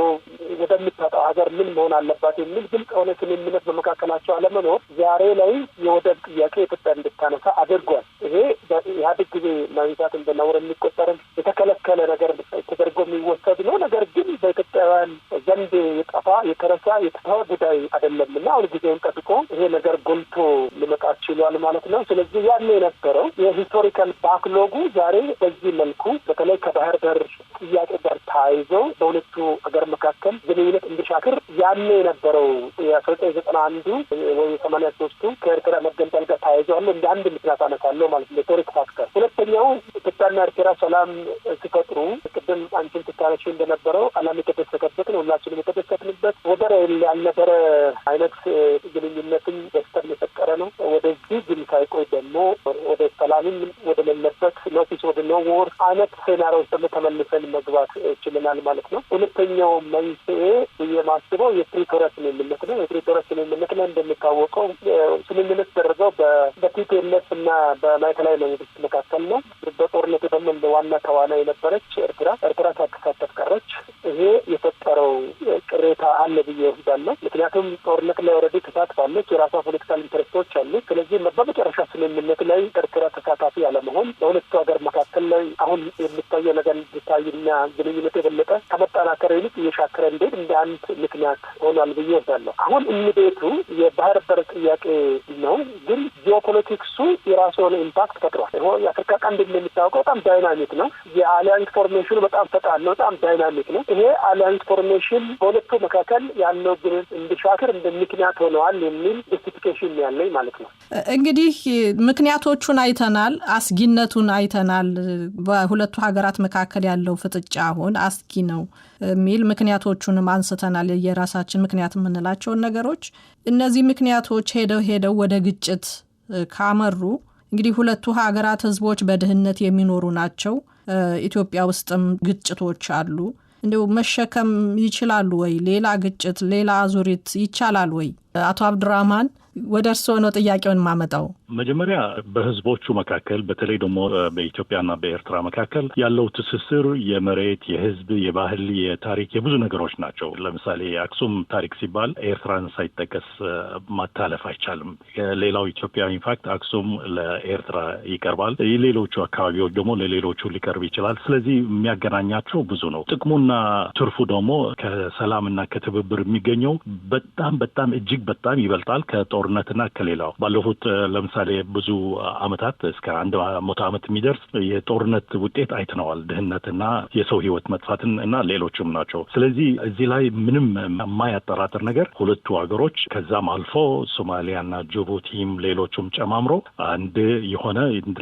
Speaker 5: ወደምታጣው ሀገር ምን መሆን አለባት የሚል ግልጽ የሆነ ስምምነት በመካከላቸው አለመኖር ዛሬ ላይ የወደብ ጥያቄ ኢትዮጵያ እንድታነሳ አድርጓል። ይሄ በኢህአዴግ ጊዜ ማንሳት እንደነውር የሚቆጠርም የተከለከለ ነገር ተደርጎ የሚወሰድ ነው። ነገር ግን በኢትዮጵያውያን ዘንድ የጠፋ የተረሳ የተተወ ጉዳይ አይደለም እና አሁን ጊዜውን ጠብቆ ይሄ ነገር ጎልቶ ሊመጣ ችሏል ማለት ነው። ስለዚህ ያን የነበረው የሂስቶሪካል ባክሎጉ ዛሬ በዚህ መልኩ በተለይ ከባህር በር ጥያቄ ጋር ተያይዞ በሁለቱ ሀገር መካከል ግንኙነት እንዲሻክር ያን የነበረው የ1991 ወይ 83ቱ ከኤርትራ መገንጠል ጋር ተያይዞ አለ እንደ አንድ ምክንያት አነሳለሁ ማለት ነው። ሂስቶሪክ ፋክተር። ሁለተኛው ኢትዮጵያና ኤርትራ ሰላም ሲፈጥሩ ቅድም አንቺን ትታነሺ እንደነበረው ዓለም የተደሰተበት ነው፣ ሁላችንም የተደሰትንበት ወደር ያልነበረ አይነት ግንኙነትን ደስታን የፈጠረ ነው። ወደዚህ ግን ሳይቆይ ደግሞ ወደ ሰላምም ወደ ሌለበት ኖቲስ ወደ ኖ ዎር አይነት ሴናሪዎች ደግሞ ተመልሰን መግባት ችለናል ማለት ነው። ሁለተኛው መንስኤ የማስበው የፕሪቶሪያ ስምምነት ነው። የፕሪቶሪያ ስምምነት ላይ እንደሚታወቀው ስምምነት ተደረገው በቲፒኤልኤፍ እና በማዕከላዊ መንግስት መካከል ነው። በጦርነቱ ደግሞ እንደ ዋና ተዋናይ የነበረች ኤርትራ ሳትሳተፍ ቀረች። ይሄ የፈጠረው ቅሬታ አለ ብዬ እወስዳለሁ። ምክንያቱም ጦርነት ላይ ኦልሬዲ ተሳትፋለች፣ የራሷ ፖለቲካል ኢንተረስቶች አሉ። ስለዚህ በመጨረሻ ስምምነት ላይ ኤርትራ ተሳታፊ ያለመሆን በሁለቱ ሀገር መካከል ላይ ግንኙነት የበለጠ ከመጠናከር ይልቅ እየሻከረ እንዴት እንደ አንድ ምክንያት ሆኗል ብዬ ወስዳለሁ። አሁን እንዴቱ የባህር በር ጥያቄ ነው፣ ግን ጂኦፖለቲክሱ የራሱ የሆነ ኢምፓክት ፈጥሯል። የአፍሪካ ቀንድ እንደሚታወቀው በጣም ዳይናሚክ ነው። የአሊያንስ ፎርሜሽኑ በጣም ፈጣን ነው፣ በጣም ዳይናሚክ ነው። ይሄ አሊያንስ ፎርሜሽን በሁለቱ መካከል ያለው ግንኙነት እንዲሻክር እንደ ምክንያት ሆነዋል የሚል ጀስቲፊኬሽን ያለኝ ማለት ነው።
Speaker 2: እንግዲህ ምክንያቶቹን አይተናል፣ አስጊነቱን አይተናል። በሁለቱ ሀገራት መካከል ያለው ፍጥጫ አሁን አስጊ ነው የሚል ምክንያቶቹንም አንስተናል። የራሳችን ምክንያት የምንላቸውን ነገሮች እነዚህ ምክንያቶች ሄደው ወደ ግጭት ካመሩ እንግዲህ ሁለቱ ሀገራት ህዝቦች በድህነት የሚኖሩ ናቸው። ኢትዮጵያ ውስጥም ግጭቶች አሉ። እንደው መሸከም ይችላሉ ወይ? ሌላ ግጭት፣ ሌላ አዙሪት ይቻላል ወይ? አቶ አብዱራህማን ወደ እርስዎ ነው ጥያቄውን ማመጣው።
Speaker 4: መጀመሪያ በህዝቦቹ መካከል በተለይ ደግሞ በኢትዮጵያና በኤርትራ መካከል ያለው ትስስር የመሬት፣ የህዝብ፣ የባህል፣ የታሪክ የብዙ ነገሮች ናቸው። ለምሳሌ የአክሱም ታሪክ ሲባል ኤርትራን ሳይጠቀስ ማታለፍ አይቻልም። ሌላው ኢትዮጵያ ኢንፋክት አክሱም ለኤርትራ ይቀርባል፣ ሌሎቹ አካባቢዎች ደግሞ ለሌሎቹ ሊቀርብ ይችላል። ስለዚህ የሚያገናኛቸው ብዙ ነው። ጥቅሙና ትርፉ ደግሞ ከሰላምና ከትብብር የሚገኘው በጣም እጅግ በጣም ይበልጣል ከጦርነትና ከሌላው። ባለፉት ለምሳሌ ብዙ አመታት እስከ 100 ዓመት የሚደርስ የጦርነት ውጤት አይተነዋል። ድህነትና የሰው ህይወት መጥፋትን እና ሌሎችም ናቸው። ስለዚህ እዚህ ላይ ምንም የማያጠራጥር ነገር ሁለቱ ሀገሮች ከዛም አልፎ ሶማሊያና ጅቡቲም ሌሎቹም ጨማምሮ አንድ የሆነ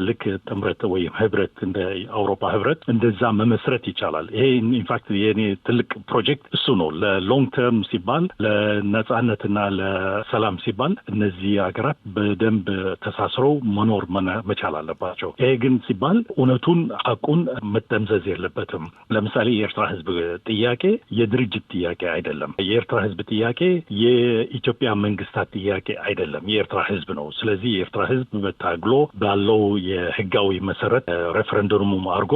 Speaker 4: ልክ ጥምረት ወይም ህብረት እንደ አውሮፓ ህብረት እንደዛ መመስረት ይቻላል። ይሄ ኢንፋክት የኔ ትልቅ ፕሮጀክት እሱ ነው። ለሎንግ ተርም ሲባል ለነጻነትና ለሰላም ሲባል እነዚህ ሀገራት በደንብ ተሳስረው መኖር መቻል አለባቸው። ይሄ ግን ሲባል እውነቱን ሐቁን መጠምዘዝ የለበትም። ለምሳሌ የኤርትራ ህዝብ ጥያቄ የድርጅት ጥያቄ አይደለም። የኤርትራ ህዝብ ጥያቄ የኢትዮጵያ መንግስታት ጥያቄ አይደለም። የኤርትራ ህዝብ ነው። ስለዚህ የኤርትራ ህዝብ በታግሎ ባለው የህጋዊ መሰረት ሬፈረንደሙም አድርጎ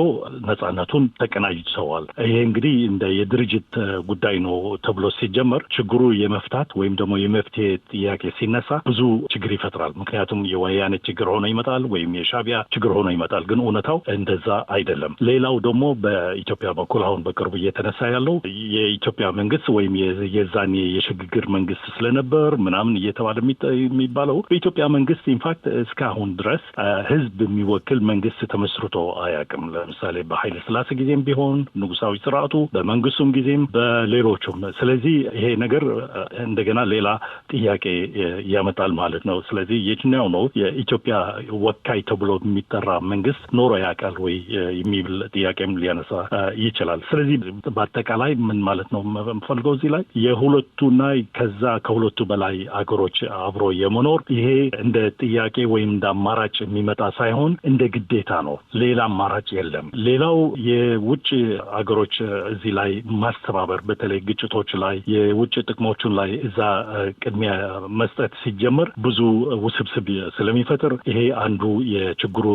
Speaker 4: ነጻነቱን ተቀናጅተዋል። ይሄ እንግዲህ እንደ የድርጅት ጉዳይ ነው ተብሎ ሲጀመር ችግሩ የመፍታት ወይም ደግሞ የመፍትሄ ጥያቄ ሲነሳ ብዙ ችግር ይፈጥራል። ምክንያቱም የወያኔ ችግር ሆኖ ይመጣል ወይም የሻቢያ ችግር ሆኖ ይመጣል። ግን እውነታው እንደዛ አይደለም። ሌላው ደግሞ በኢትዮጵያ በኩል አሁን በቅርቡ እየተነሳ ያለው የኢትዮጵያ መንግስት ወይም የዛኔ የሽግግር መንግስት ስለነበር ምናምን እየተባለ የሚባለው በኢትዮጵያ መንግስት ኢንፋክት እስካሁን ድረስ ህዝብ የሚወክል መንግስት ተመስርቶ አያውቅም። ለምሳሌ በኃይለ ሥላሴ ጊዜም ቢሆን ንጉሳዊ ስርዓቱ፣ በመንግስቱም ጊዜም በሌሎቹም። ስለዚህ ይሄ ነገር እንደገና ሌላ ጥያቄ ያመጣል ማለት ነው። ስለዚህ የትኛው ነው የኢትዮጵያ ወካይ ተብሎ የሚጠራ መንግስት ኖሮ ያውቃል ወይ የሚል ጥያቄም ሊያነሳ ይችላል። ስለዚህ በአጠቃላይ ምን ማለት ነው የምፈልገው እዚህ ላይ የሁለቱና ከዛ ከሁለቱ በላይ አገሮች አብሮ የመኖር ይሄ እንደ ጥያቄ ወይም እንደ አማራጭ የሚመጣ ሳይሆን እንደ ግዴታ ነው። ሌላ አማራጭ የለም። ሌላው የውጭ አገሮች እዚህ ላይ ማስተባበር፣ በተለይ ግጭቶች ላይ የውጭ ጥቅሞቹን ላይ እዛ ቅድሚያ መስጠት ሲጀመር ብዙ ውስብስብ ስለሚፈጥር ይሄ አንዱ የችግሩ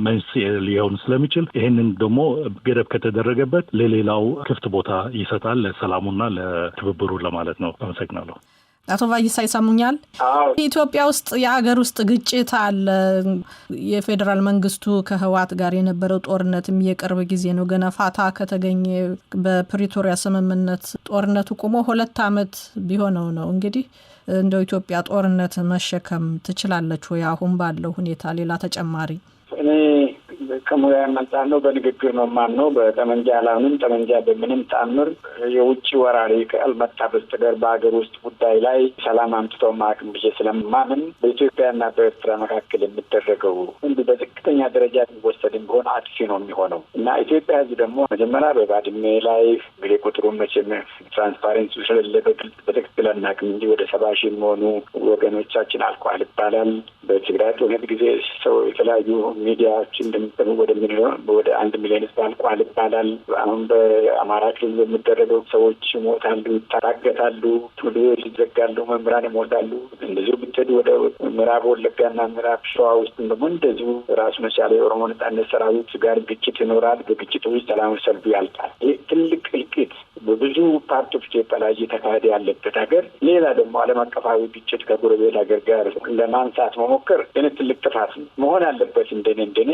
Speaker 4: መንስኤ ሊሆን ስለሚችል ይሄንን ደግሞ ገደብ ከተደረገበት ለሌላው ክፍት ቦታ ይሰጣል፣ ለሰላሙና ለትብብሩ ለማለት ነው። አመሰግናለሁ።
Speaker 2: አቶ ባይሳ ይሰሙኛል? ኢትዮጵያ ውስጥ የሀገር ውስጥ ግጭት አለ። የፌዴራል መንግስቱ ከህወሓት ጋር የነበረው ጦርነትም የቅርብ ጊዜ ነው። ገና ፋታ ከተገኘ በፕሪቶሪያ ስምምነት ጦርነቱ ቆሞ 2 ዓመት ቢሆነው ነው። እንግዲህ እንደው ኢትዮጵያ ጦርነት መሸከም ትችላለች ወይ አሁን ባለው ሁኔታ? ሌላ ተጨማሪ
Speaker 1: እኔ ከሙያ አንጻር ነው፣ በንግግር ነው ማምነው። በጠመንጃ አላምንም። ጠመንጃ በምንም ተአምር የውጭ ወራሪ ካልመጣ በስተቀር በሀገር ውስጥ ጉዳይ ላይ ሰላም አምጥተው ማቅም ብዬ ስለማምን በኢትዮጵያና በኤርትራ መካከል የሚደረገው እንዲህ በዝቅተኛ ደረጃ የሚወሰድም ቢሆን አጥፊ ነው የሚሆነው እና ኢትዮጵያ ህዝብ ደግሞ መጀመሪያ በባድሜ ላይ እንግዲህ ቁጥሩን መቼም ትራንስፓረንሲ ስለሌለ በትክክል አናውቅም እንጂ ወደ 70 ሺህ የሚሆኑ ወገኖቻችን አልቋል ይባላል። በትግራይ ጦርነት ጊዜ ሰው የተለያዩ ሚዲያዎች እንደሚጠሩ ወደ 1 ሚሊዮን ህዝብ አልቋል ይባላል። አሁን በአማራ ክልል የሚደረገው ሰዎች ይሞታሉ፣ ይታገታሉ፣ ትምህርት ቤቶች ይዘጋሉ፣ መምህራን ይሞታሉ። እንደዚሁ ብትሄዱ ወደ ምዕራብ ወለጋና ምዕራብ ሸዋ ውስጥ ደግሞ እንደዚሁ ራሱን የቻለ የኦሮሞ ነጻነት ሰራዊት ጋር ግጭት ይኖራል። በግጭቱ ውስጥ ሰላማዊ ሰልፍ ያልቃል። ይህ ትልቅ እልቂት በብዙ ፓርቶች ኢትዮጵያ ላይ እየተካሄደ ያለበት ሀገር ሌላ ደግሞ ዓለም አቀፋዊ ግጭት ከጎረቤት ሀገር ጋር ለማንሳት መሞከር ትልቅ ጥፋት መሆን አለበት። እንደኔ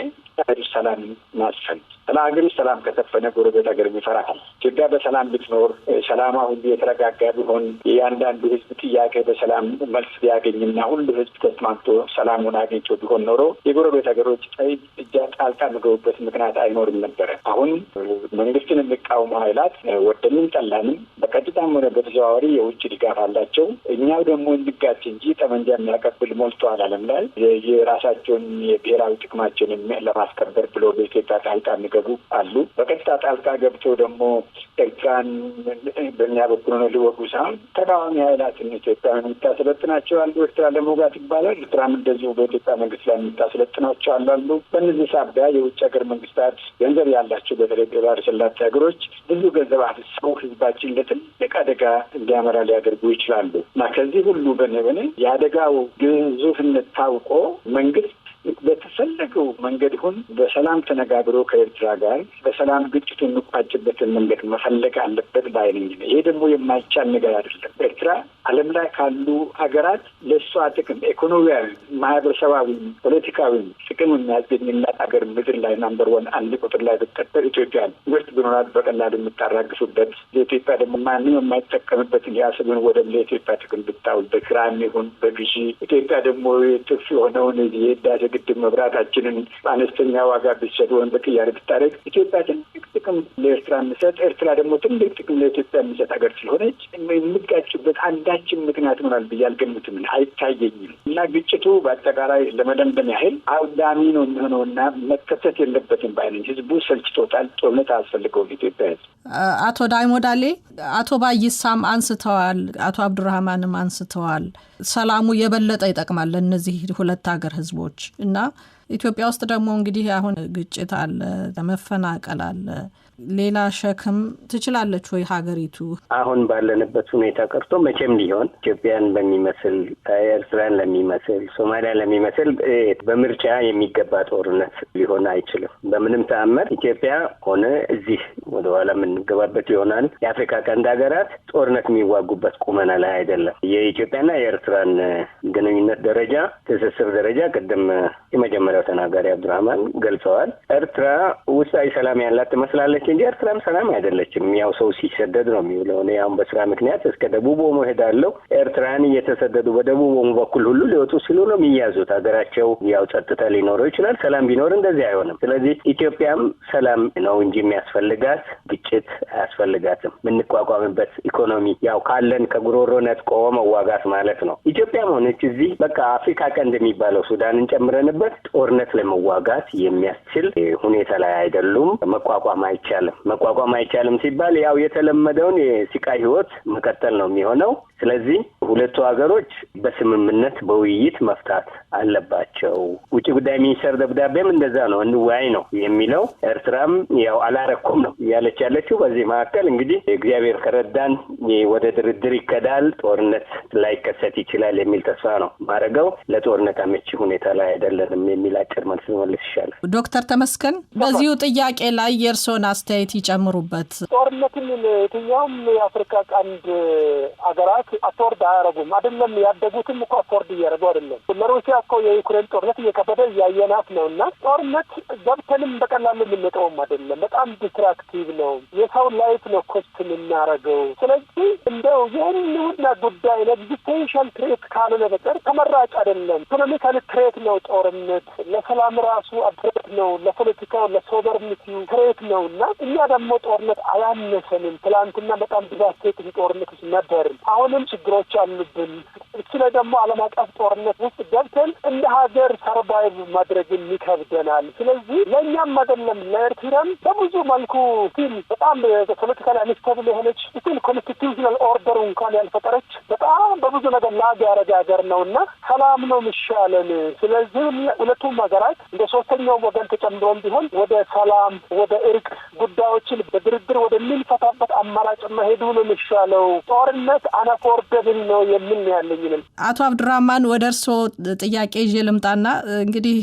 Speaker 1: ሰላም ማስፈን። ለሀገር ሰላም ከተፈነ ጎረቤት ሀገር ይፈራል። ኢትዮጵያ በሰላም ብትኖር ሰላማ ሁሉ የተረጋጋ ቢሆን የአንዳንዱ ህዝብ ጥያቄ በሰላም መልስ ቢያገኝና ሁሉ ህዝብ ተስማምቶ ሰላሙን አግኝቶ ቢሆን ኖሮ የጎረቤት ሀገሮች እጃ ጣልቃ የሚገቡበት ምክንያት አይኖርም ነበረ። አሁን መንግስትን የሚቃወሙ ኃይላት ወደንም ጠላንም በቀጥታም ሆነ በተዘዋዋሪ የውጭ ድጋፍ አላቸው። እኛው ደግሞ እንጋጭ እንጂ ጠመንጃ የሚያቀብል ሞልቷል ዓለም ላይ የራሳቸውን የብሔራዊ ጥቅማቸውን ለማስከበር ብሎ በኢትዮጵያ ጣልቃ የሚገቡ አሉ። በቀጥታ ጣልቃ ገብቶ ደግሞ ኤርትራን በእኛ በኩል ነው ሊወጉ ሳይሆን ተቃዋሚ ኃይላትን ኢትዮጵያን የምታሰለጥናቸው አሉ። ኤርትራ ለመውጋት ይባላል። ኤርትራም እንደዚሁ በኢትዮጵያ መንግስት ላይ የምታሰለጥናቸው አሉ። በእነዚህ ሳቢያ የውጭ ሀገር መንግስታት ገንዘብ ያላቸው በተለይ ባህረ ሰላጤ ሀገሮች ብዙ ገንዘብ አፍሰው ህዝባችን ለትልቅ አደጋ እንዲያመራ ሊያደርጉ ይችላሉ እና ከዚህ ሁሉ በነበነ የአደጋው ግዙፍነት ታውቆ መንግስት በተፈለገው መንገድ ይሁን በሰላም ተነጋግሮ ከኤርትራ ጋር በሰላም ግጭቱ የሚቋጭበትን መንገድ መፈለግ አለበት ባይ ነኝ። ይሄ ደግሞ የማይቻል ነገር አይደለም። ኤርትራ ዓለም ላይ ካሉ ሀገራት ለእሷ ጥቅም ኢኮኖሚያዊ፣ ማህበረሰባዊ፣ ፖለቲካዊ ጥቅም የሚያስገኝላት ሀገር ምድር ላይ ናምበር ዋን አንድ ቁጥር ላይ ብትቀጥል ኢትዮጵያ ውስጥ ብኖራት በቀላሉ የምታራግፉበት ለኢትዮጵያ ደግሞ ማንም የማይጠቀምበትን የአሰብን ወደብ ለኢትዮጵያ ጥቅም ብታውል በክራም ይሁን በግዢ ኢትዮጵያ ደግሞ ትርፍ የሆነውን የህዳሴ ግድብ መብራታችንን በአነስተኛ ዋጋ ቢሰጥ ወይም በቅያሬ ብታደርግ ኢትዮጵያ ትልቅ ጥቅም ለኤርትራ የሚሰጥ ኤርትራ ደግሞ ትልቅ ጥቅም ለኢትዮጵያ የሚሰጥ ሀገር ስለሆነች የሚጋጩበት አንዳችን ምክንያት ይሆናል ብዬ አልገምትም፣ አይታየኝም። እና ግጭቱ በአጠቃላይ ለመደምደም ያህል አውዳሚ ነው የሚሆነውና መከሰት የለበትም ባይነኝ። ህዝቡ ሰልችቶታል። ጦርነት አያስፈልገውም ኢትዮጵያ ህዝብ።
Speaker 2: አቶ ዳይሞዳሌ አቶ ባይሳም አንስተዋል፣ አቶ አብዱራህማንም አንስተዋል። ሰላሙ የበለጠ ይጠቅማል ለእነዚህ ሁለት ሀገር ህዝቦች እና ኢትዮጵያ ውስጥ ደግሞ እንግዲህ አሁን ግጭት አለ፣ መፈናቀል አለ። ሌላ ሸክም ትችላለች ወይ ሀገሪቱ?
Speaker 3: አሁን ባለንበት ሁኔታ ቀርቶ መቼም ሊሆን ኢትዮጵያን በሚመስል ኤርትራን ለሚመስል ሶማሊያ ለሚመስል በምርጫ የሚገባ ጦርነት ሊሆን አይችልም። በምንም ተአምር ኢትዮጵያ ሆነ እዚህ ወደኋላ የምንገባበት ይሆናል። የአፍሪካ ቀንድ ሀገራት ጦርነት የሚዋጉበት ቁመና ላይ አይደለም። የኢትዮጵያና የኤርትራን ግንኙነት ደረጃ፣ ትስስር ደረጃ ቅድም የመጀመሪያው ተናጋሪ አብዱራህማን ገልጸዋል። ኤርትራ ውስጣዊ ሰላም ያላት ትመስላለች እንጂ ኤርትራም ሰላም አይደለችም። ያው ሰው ሲሰደድ ነው የሚውለው። እኔ አሁን በስራ ምክንያት እስከ ደቡብ ኦሞ ሄዳለሁ። ኤርትራን እየተሰደዱ በደቡብ ኦሞ በኩል ሁሉ ሊወጡ ሲሉ ነው የሚያዙት። ሀገራቸው ያው ጸጥታ ሊኖረው ይችላል። ሰላም ቢኖር እንደዚህ አይሆንም። ስለዚህ ኢትዮጵያም ሰላም ነው እንጂ የሚያስፈልጋት ግጭት አያስፈልጋትም። የምንቋቋምበት ኢኮኖሚ ያው ካለን ከጉሮሮ ነጥቆ መዋጋት ማለት ነው። ኢትዮጵያም ሆነች እዚህ በቃ አፍሪካ ቀንድ የሚባለው ሱዳንን ጨምረንበት ጦርነት ለመዋጋት የሚያስችል ሁኔታ ላይ አይደሉም። መቋቋም አይቻልም ሲባል ያው የተለመደውን የስቃይ ህይወት መቀጠል ነው የሚሆነው። ስለዚህ ሁለቱ ሀገሮች በስምምነት በውይይት መፍታት አለባቸው። ውጭ ጉዳይ ሚኒስቴር ደብዳቤም እንደዛ ነው እንወያይ ነው የሚለው። ኤርትራም ያው አላረኩም ነው ያለች ያለችው። በዚህ መካከል እንግዲህ እግዚአብሔር ከረዳን ወደ ድርድር ይከዳል፣ ጦርነት ላይከሰት ይችላል የሚል ተስፋ ነው ማረገው። ለጦርነት አመቺ ሁኔታ ላይ አይደለንም የሚል አጭር መልስ መልስ ይሻላል።
Speaker 2: ዶክተር ተመስገን በዚሁ ጥያቄ ላይ የእርስዎን አስተያየት ይጨምሩበት።
Speaker 5: ጦርነትን የትኛውም የአፍሪካ ቀንድ ሀገራት አፎርድ አያረጉም። አይደለም ያደጉትም እኮ አፎርድ እያደረጉ አይደለም። ለሩሲያ እኮ የዩክሬን ጦርነት እየከበደ እያየናት ነው። እና ጦርነት ገብተንም በቀላሉ የምንጠውም አይደለም። በጣም ዲስትራክቲቭ ነው። የሰው ላይፍ ነው ኮስት የምናደርገው። ስለዚህ እንደው የህልውና ጉዳይ ኤግዚስቴንሻል ትሬት ካልሆነ በቀር ተመራጭ አይደለም። ኢኮኖሚካል ትሬት ነው ጦርነት። ለሰላም ራሱ ትሬት ነው። ለፖለቲካው ለሶቨርኒቲው ትሬት ነው። እና እኛ ደግሞ ጦርነት አላነሰንም። ትላንትና በጣም ዲቫስቴቲንግ ጦርነት ነበር። አሁንም ችግሮች አሉብን። እሱ ላይ ደግሞ ዓለም አቀፍ ጦርነት ውስጥ ገብተን እንደ ሀገር ሰርቫይቭ ማድረግም ይከብደናል። ስለዚህ ለእኛም አይደለም ለኤርትራም በብዙ መልኩ ስቲል በጣም ፖለቲካል አንስታብል የሆነች ስቲል ኮንስቲቱሽናል ኦርደር እንኳን ያልፈጠረች በጣም በብዙ ነገር ላግ ያደረገ ሀገር ነው እና ሰላም ነው የሚሻለን። ስለዚህ ሁለቱም ሀገራት እንደ ሶስተኛው ወገን ተጨምሮም ቢሆን ወደ ሰላም ወደ እርቅ ጉዳዮችን በድርድር ወደሚፈታበት አማራጭ መሄዱ ነው የሚሻለው። ጦርነት አናፎርደብል ነው የምን ያለኝንም።
Speaker 2: አቶ አብዱራህማን ወደ እርስዎ ጥያቄ ይዤ ልምጣና እንግዲህ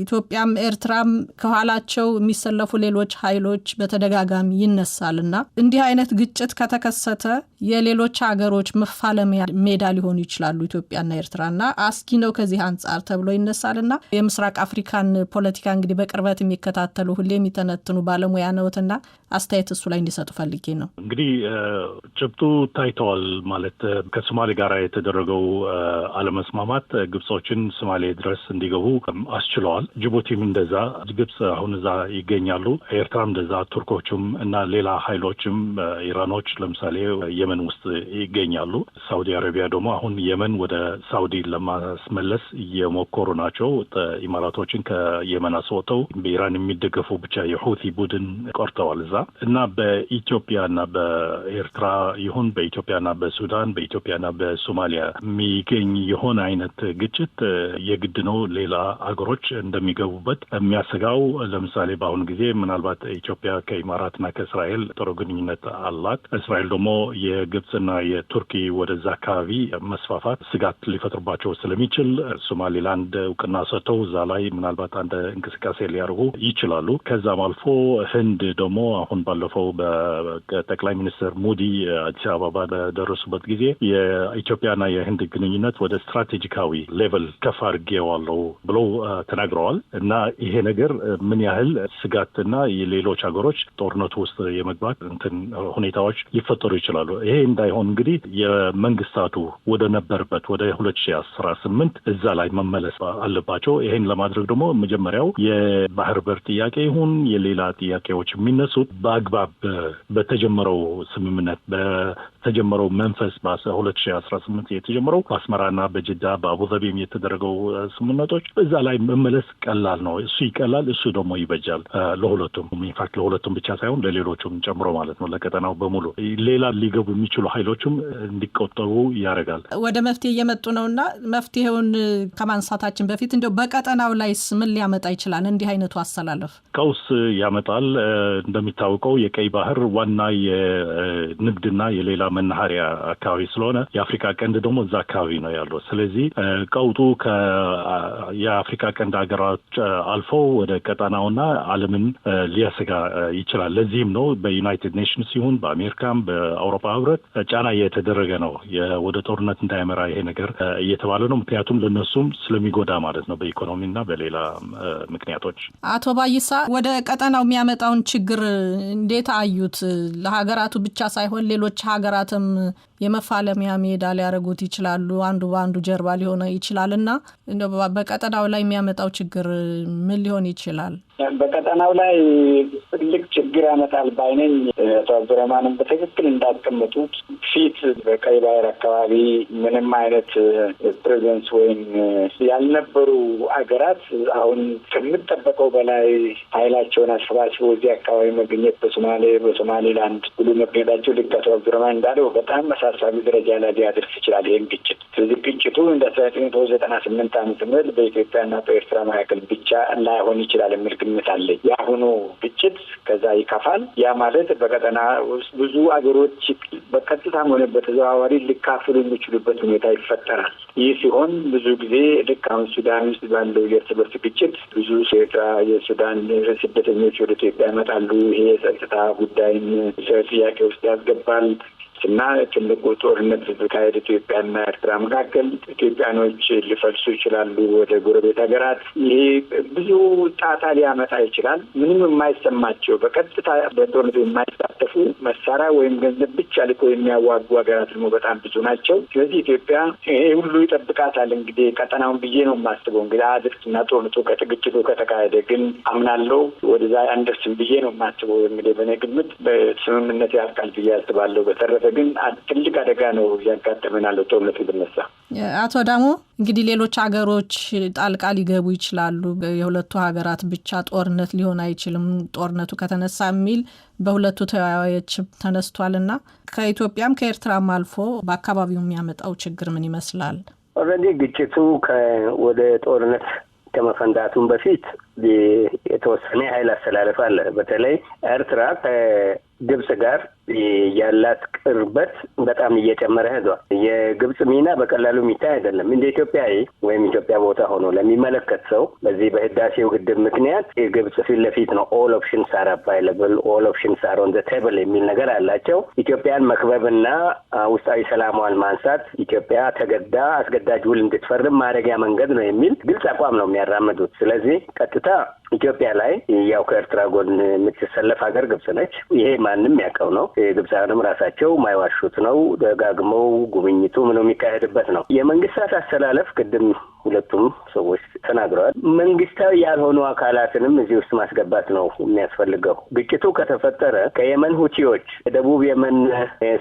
Speaker 2: ኢትዮጵያም ኤርትራም ከኋላቸው የሚሰለፉ ሌሎች ኃይሎች በተደጋጋሚ ይነሳልና እንዲህ አይነት ግጭት ከተከሰተ የሌሎች ሀገሮች መፋለሚያ ሜዳ ሊሆኑ ይችላሉ ኢትዮጵያና ኤርትራና አስጊ ነው ከዚህ አንጻር ተብሎ ይነሳልና የምስራቅ አፍሪካን ፖለቲካ እንግዲህ በቅርበት የሚከታተሉ ሁሌ የሚተነትኑ ባለሙያ ነውትና አስተያየት እሱ ላይ እንዲሰጡ ፈልጌ ነው።
Speaker 4: እንግዲህ ጭብጡ ታይተዋል ማለት ከሶማሌ ጋር የተደረገው አለመስማማት ግብጾችን ሶማሌ ድረስ እንዲገቡ አስችለዋል። ጅቡቲም እንደዛ፣ ግብጽ አሁን እዛ ይገኛሉ። ኤርትራም እንደዛ፣ ቱርኮችም እና ሌላ ኃይሎችም ኢራኖች ለምሳሌ የመን ውስጥ ይገኛሉ። ሳውዲ አረቢያ ደግሞ አሁን የመን ወደ ሳውዲ ለማስመለስ እየሞከሩ ናቸው። ኢማራቶችን ከየመን አስወጥተው በኢራን የሚደገፉ ብቻ የሁቲ ቡድን ቆርጠዋል እዛ እና በኢትዮጵያና በኤርትራ ይሁን በኢትዮጵያና በሱዳን በኢትዮጵያና በሶማሊያ የሚገኝ የሆነ አይነት ግጭት የግድ ነው ሌላ አገሮች እንደሚገቡበት የሚያሰጋው። ለምሳሌ በአሁኑ ጊዜ ምናልባት ኢትዮጵያ ከኢማራትና ከእስራኤል ጥሩ ግንኙነት አላት። እስራኤል ደግሞ የግብጽና የቱርኪ ወደዛ አካባቢ መስፋፋት ስጋት ሊፈጥርባቸው ስለሚችል ሶማሌላንድ እውቅና ሰጥተው እዛ ላይ ምናልባት አንድ እንቅስቃሴ ሊያደርጉ ይችላሉ። ከዛም አልፎ ህንድ ደግሞ አሁን ባለፈው በጠቅላይ ሚኒስትር ሙዲ አዲስ አበባ በደረሱበት ጊዜ የኢትዮጵያና የህንድ ግንኙነት ወደ ስትራቴጂካዊ ሌቨል ከፍ አድርጌዋለሁ ብለው ተናግረዋል እና ይሄ ነገር ምን ያህል ስጋትና የሌሎች ሀገሮች ጦርነቱ ውስጥ የመግባት ሁኔታዎች ሊፈጠሩ ይችላሉ። ይሄ እንዳይሆን እንግዲህ የመንግስታቱ ወደ ነበርበት ወደ 2018 እዛ ላይ መመለስ አለባቸው። ይሄን ለማድረግ ደግሞ መጀመሪያው የባህር በር ጥያቄ ይሁን የሌላ ጥያቄዎች የሚነሱት በአግባብ በተጀመረው ስምምነት በተጀመረው መንፈስ በ2018 የተጀመረው በአስመራና በጅዳ በአቡዛቢም የተደረገው ስምምነቶች እዛ ላይ መመለስ ቀላል ነው። እሱ ይቀላል፣ እሱ ደግሞ ይበጃል ለሁለቱም። ኢንፋክት ለሁለቱም ብቻ ሳይሆን ለሌሎቹም ጨምሮ ማለት ነው፣ ለቀጠናው በሙሉ ሌላ ሊገቡ የሚችሉ ኃይሎችም እንዲቆጠቡ ያደርጋል።
Speaker 2: ወደ መፍትሄ እየመጡ ነውና መፍትሄውን ከማንሳታችን በፊት እንደው በቀጠናው ላይስ ምን ሊያመጣ ይችላል? እንዲህ አይነቱ አሰላለፍ
Speaker 4: ቀውስ ያመጣል። እንደሚታወቀው የቀይ ባህር ዋና የንግድና የሌላ መናኸሪያ አካባቢ ስለሆነ የአፍሪካ ቀንድ ደግሞ እዛ አካባቢ ነው ያለው። ስለዚህ ቀውጡ የአፍሪካ ቀንድ ሀገራት አልፎ ወደ ቀጠናውና ዓለምን ሊያሰጋ ይችላል። ለዚህም ነው በዩናይትድ ኔሽንስ ይሁን በአሜሪካም በአውሮፓ ህብረት ጫና እየተደረገ ነው ወደ ጦርነት እንዳይመራ ይሄ ነገር እየተባለ ነው። ምክንያቱም ለነሱም ስለሚጎዳ ማለት ነው በኢኮኖሚና በሌላ ምክንያቶች።
Speaker 2: አቶ ባይሳ ወደ ቀጠናው የሚያመጣውን ችግር እንዴት አዩት? ለሀገራቱ ብቻ ሳይሆን ሌሎች ሀገራትም የመፋለሚያ ሜዳ ሊያደርጉት ይችላሉ። አንዱ በአንዱ ጀርባ ሊሆነ ይችላልና በቀጠናው ላይ የሚያመጣው ችግር ምን ሊሆን ይችላል?
Speaker 1: በቀጠናው ላይ ትልቅ ችግር ያመጣል ባይነኝ። አቶ አብዱራህማንም በትክክል እንዳስቀመጡት ፊት በቀይ ባህር አካባቢ ምንም አይነት ፕሬዘንስ ወይም ያልነበሩ አገራት አሁን ከሚጠበቀው በላይ ኃይላቸውን አሰባስበው እዚህ አካባቢ መገኘት በሶማሌላንድ ብሎ መገኘታቸው ልክ አቶ አብዱራህማን እንዳለው በጣም መሳሳቢ ደረጃ ላይ ሊያደርስ ይችላል ይህን ግጭት። ስለዚህ ግጭቱ እንደ 1998 ዓመተ ምህረት በኢትዮጵያና በኤርትራ መካከል ብቻ ላይሆን ይችላል የሚል ግምት አለ። የአሁኑ ግጭት ከዛ ይከፋል። ያ ማለት በቀጠና ውስጥ ብዙ አገሮች በቀጥታም ሆነ በተዘዋዋሪ ሊካፈሉ የሚችሉበት ሁኔታ ይፈጠራል። ይህ ሲሆን ብዙ ጊዜ ልክ አሁን ሱዳን ውስጥ ባለው የእርስ በርስ ግጭት ብዙ የሱዳን ስደተኞች ወደ ኢትዮጵያ ይመጣሉ። ይሄ የጸጥታ ጉዳይን ጥያቄ ውስጥ ያስገባል እና ትልቁ ጦርነት በተካሄደ ኢትዮጵያና ኤርትራ መካከል ኢትዮጵያኖች ሊፈልሱ ይችላሉ ወደ ጎረቤት ሀገራት። ይሄ ብዙ ጣጣ ሊያመጣ ይችላል። ምንም የማይሰማቸው በቀጥታ በጦርነቱ የማይሳተፉ መሳሪያ ወይም ገንዘብ ብቻ ልኮ የሚያዋጉ ሀገራት ደግሞ በጣም ብዙ ናቸው። ስለዚህ ኢትዮጵያ ይሄ ሁሉ ይጠብቃታል። እንግዲህ ቀጠናውን ብዬ ነው የማስበው። እንግዲህ አድርግና ጦርነቱ ግጭቱ ከተካሄደ ግን አምናለሁ ወደዛ አንደርስም ብዬ ነው የማስበው። እንግዲህ በእኔ ግምት በስምምነት ያልቃል ብዬ አስባለሁ። በተረፈ ግን ትልቅ አደጋ ነው ያጋጠመናል ጦርነቱ ብነሳ።
Speaker 2: አቶ ዳሞ እንግዲህ ሌሎች ሀገሮች ጣልቃ ሊገቡ ይችላሉ። የሁለቱ ሀገራት ብቻ ጦርነት ሊሆን አይችልም ጦርነቱ ከተነሳ የሚል በሁለቱ ተወያዮች ተነስቷልና ከኢትዮጵያም ከኤርትራም አልፎ በአካባቢው የሚያመጣው ችግር ምን ይመስላል?
Speaker 3: ኦልሬዲ ግጭቱ ወደ ጦርነት ከመፈንዳቱም በፊት የተወሰነ ኃይል አስተላለፍ አለ። በተለይ ኤርትራ ከግብጽ ጋር ያላት ቅርበት በጣም እየጨመረ ሄዷል። የግብጽ ሚና በቀላሉ የሚታይ አይደለም። እንደ ኢትዮጵያዊ ወይም ኢትዮጵያ ቦታ ሆኖ ለሚመለከት ሰው በዚህ በህዳሴው ግድብ ምክንያት የግብጽ ፊት ለፊት ነው all options are available, all options are on the table የሚል ነገር አላቸው። ኢትዮጵያን መክበብና ውስጣዊ ሰላሟን ማንሳት ኢትዮጵያ ተገዳ አስገዳጅ ውል እንድትፈርም ማድረጊያ መንገድ ነው የሚል ግልጽ አቋም ነው የሚያራምዱት። ስለዚህ ቀጥታ ኢትዮጵያ ላይ ያው ከኤርትራ ጎን የምትሰለፍ ሀገር ግብጽ ነች። ይሄ ማንም ያውቀው ነው። ግብጻውያንም ራሳቸው ማይዋሹት ነው። ደጋግመው ጉብኝቱ ምንም የሚካሄድበት ነው። የመንግስታት አስተላለፍ ቅድም ሁለቱም ሰዎች ተናግረዋል። መንግስታዊ ያልሆኑ አካላትንም እዚህ ውስጥ ማስገባት ነው የሚያስፈልገው። ግጭቱ ከተፈጠረ ከየመን ሁቲዎች፣ ደቡብ የመን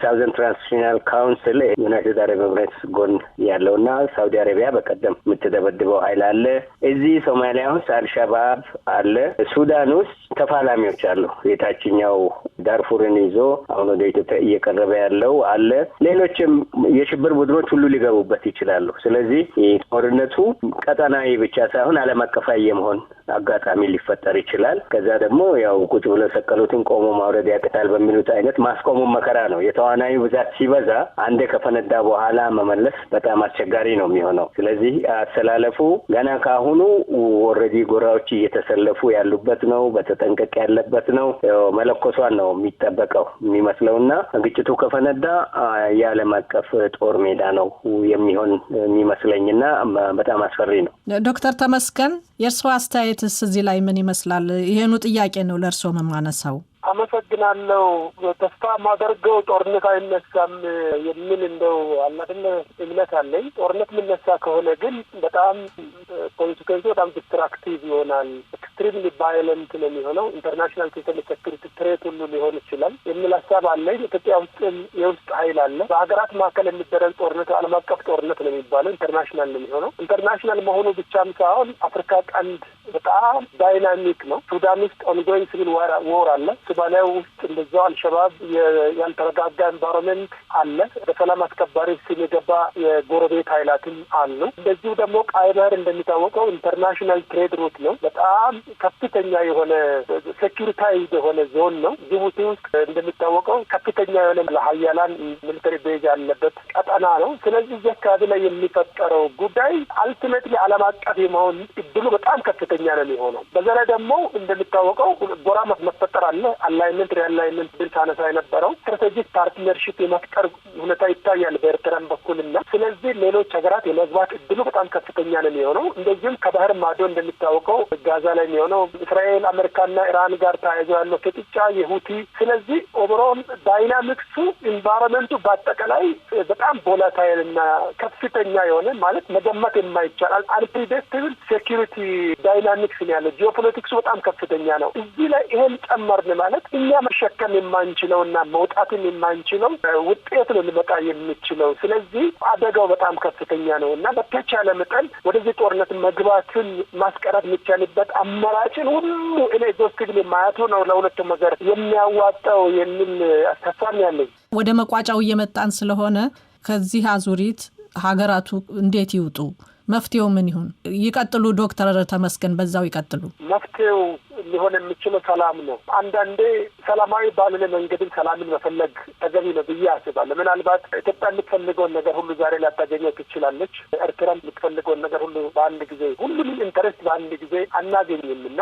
Speaker 3: ሳውዘርን ትራንዚሽናል ካውንስል ዩናይትድ አረብ ኤምሬትስ ጎን ያለውና ሳውዲ አረቢያ በቀደም የምትደበድበው ኃይል አለ። እዚህ ሶማሊያ ውስጥ አልሸባብ አለ። ሱዳን ውስጥ ተፋላሚዎች አሉ። የታችኛው ዳርፉርን ይዞ አሁን ወደ ኢትዮጵያ እየቀረበ ያለው አለ። ሌሎችም የሽብር ቡድኖች ሁሉ ሊገቡበት ይችላሉ። ስለዚህ ጦርነቱ ቀጠናዊ ብቻ ሳይሆን ዓለም አቀፋዊ የመሆን አጋጣሚ ሊፈጠር ይችላል። ከዛ ደግሞ ያው ቁጭ ብሎ ሰቀሉትን ቆሞ ማውረድ ያቅታል በሚሉት አይነት ማስቆሙን መከራ ነው። የተዋናዩ ብዛት ሲበዛ አንዴ ከፈነዳ በኋላ መመለስ በጣም አስቸጋሪ ነው የሚሆነው። ስለዚህ አሰላለፉ ገና ካሁኑ ኦልሬዲ ጎራዎች እየተሰለፉ ያሉበት ነው። በተጠንቀቅ ያለበት ነው። መለኮሷን ነው የሚጠበቀው የሚመስለውና ግጭቱ ከፈነዳ የዓለም አቀፍ ጦር ሜዳ ነው የሚሆን የሚመስለኝና በጣም አስፈሪ ነው።
Speaker 2: ዶክተር ተመስገን የእርስዎ አስተያየትስ እዚህ ላይ ምን ይመስላል? ይሄኑ ጥያቄ ነው ለእርስዎ የማነሳው።
Speaker 5: አመሰግናለሁ። ተስፋ ማደርገው ጦርነት አይነሳም የሚል እንደው አላደለ እምነት አለኝ። ጦርነት የሚነሳ ከሆነ ግን በጣም ኮንሲኩዌንሱ በጣም ዲስትራክቲቭ ይሆናል። ኤክስትሪምሊ ቫዮለንት ነው የሚሆነው። ኢንተርናሽናል ሴኩሪቲ ትሬት ሁሉ ሊሆን ይችላል የሚል ሀሳብ አለኝ። ኢትዮጵያ ውስጥ የውስጥ ኃይል አለ። በሀገራት መካከል የሚደረግ ጦርነት ዓለም አቀፍ ጦርነት ነው የሚባለው። ኢንተርናሽናል ነው የሚሆነው። ኢንተርናሽናል መሆኑ ብቻም ሳይሆን አፍሪካ ቀንድ በጣም ዳይናሚክ ነው። ሱዳን ውስጥ ኦንጎይንግ ሲቪል ዋር አለ። ሶማሊያ ውስጥ እንደዛው አልሸባብ ያልተረጋጋ ኤንቫይሮንመንት አለ። በሰላም አስከባሪ ስም የገባ የጎረቤት ኃይላትም አሉ። እንደዚሁ ደግሞ ቀይ ባህር እንደሚታወቀው ኢንተርናሽናል ትሬድ ሩት ነው። በጣም ከፍተኛ የሆነ ሴኩሪታይዝድ የሆነ ዞን ነው። ጅቡቲ ውስጥ እንደሚታወቀው ከፍተኛ የሆነ ለሀያላን ሚሊተሪ ቤዝ ያለበት ቀጠና ነው። ስለዚህ እዚህ አካባቢ ላይ የሚፈጠረው ጉዳይ አልቲሜትሊ ዓለም አቀፍ የመሆን እድሉ በጣም ከፍተኛ ነው የሚሆነው። በዛ ላይ ደግሞ እንደሚታወቀው ጎራ መፈጠር አለ። አላይመንት ሪአላይመንት ብል ታነሳ የነበረው ስትራቴጂክ ፓርትነርሺፕ የመፍጠር ሁኔታ ይታያል በኤርትራም በኩልና ስለዚህ ሌሎች ሀገራት የመግባት እድሉ በጣም ከፍተኛ ነው የሚሆነው። እንደዚህም ከባህር ማዶ እንደሚታወቀው ጋዛ ላይ የሚሆነው እስራኤል አሜሪካና ኢራን ጋር ተያይዞ ያለው ፍጥጫ የሁቲ ስለዚህ ኦቨርኦል ዳይናሚክሱ ኢንቫይሮንመንቱ በአጠቃላይ በጣም ቮላታይልና ከፍተኛ የሆነ ማለት መገመት የማይቻል አንፕሪዲክተብል ሴኩሪቲ ዳይናሚክስ ነው ያለው። ጂኦፖለቲክሱ በጣም ከፍተኛ ነው። እዚህ ላይ ይሄን ጨመርን ማለት እኛ መሸከም የማንችለውና መውጣትን የማንችለው ውጤት ነው ሊመጣ የሚችለው። ስለዚህ አደጋው በጣም ከፍተኛ ነው እና በተቻለ መጠን ወደዚህ ጦርነት መግባትን ማስቀረት የሚቻልበት አማራጭን ሁሉ ኤግዞስቲቭሊ ማየቱ ነው ለሁለቱም ሀገር የሚያዋጣው የሚል አስተሳሰብ ያለኝ።
Speaker 2: ወደ መቋጫው እየመጣን ስለሆነ ከዚህ አዙሪት ሀገራቱ እንዴት ይውጡ? መፍትሄው ምን ይሁን? ይቀጥሉ ዶክተር ተመስገን በዛው ይቀጥሉ።
Speaker 5: መፍትሄው ሊሆን የሚችለው ሰላም ነው። አንዳንዴ ሰላማዊ ባልሆነ መንገድን ሰላምን መፈለግ ተገቢ ነው ብዬ አስባለሁ። ምናልባት ኢትዮጵያ የምትፈልገውን ነገር ሁሉ ዛሬ ላታገኘው ትችላለች። ኤርትራ የምትፈልገውን ነገር ሁሉ በአንድ ጊዜ ሁሉንም ኢንተረስት በአንድ ጊዜ አናገኝምና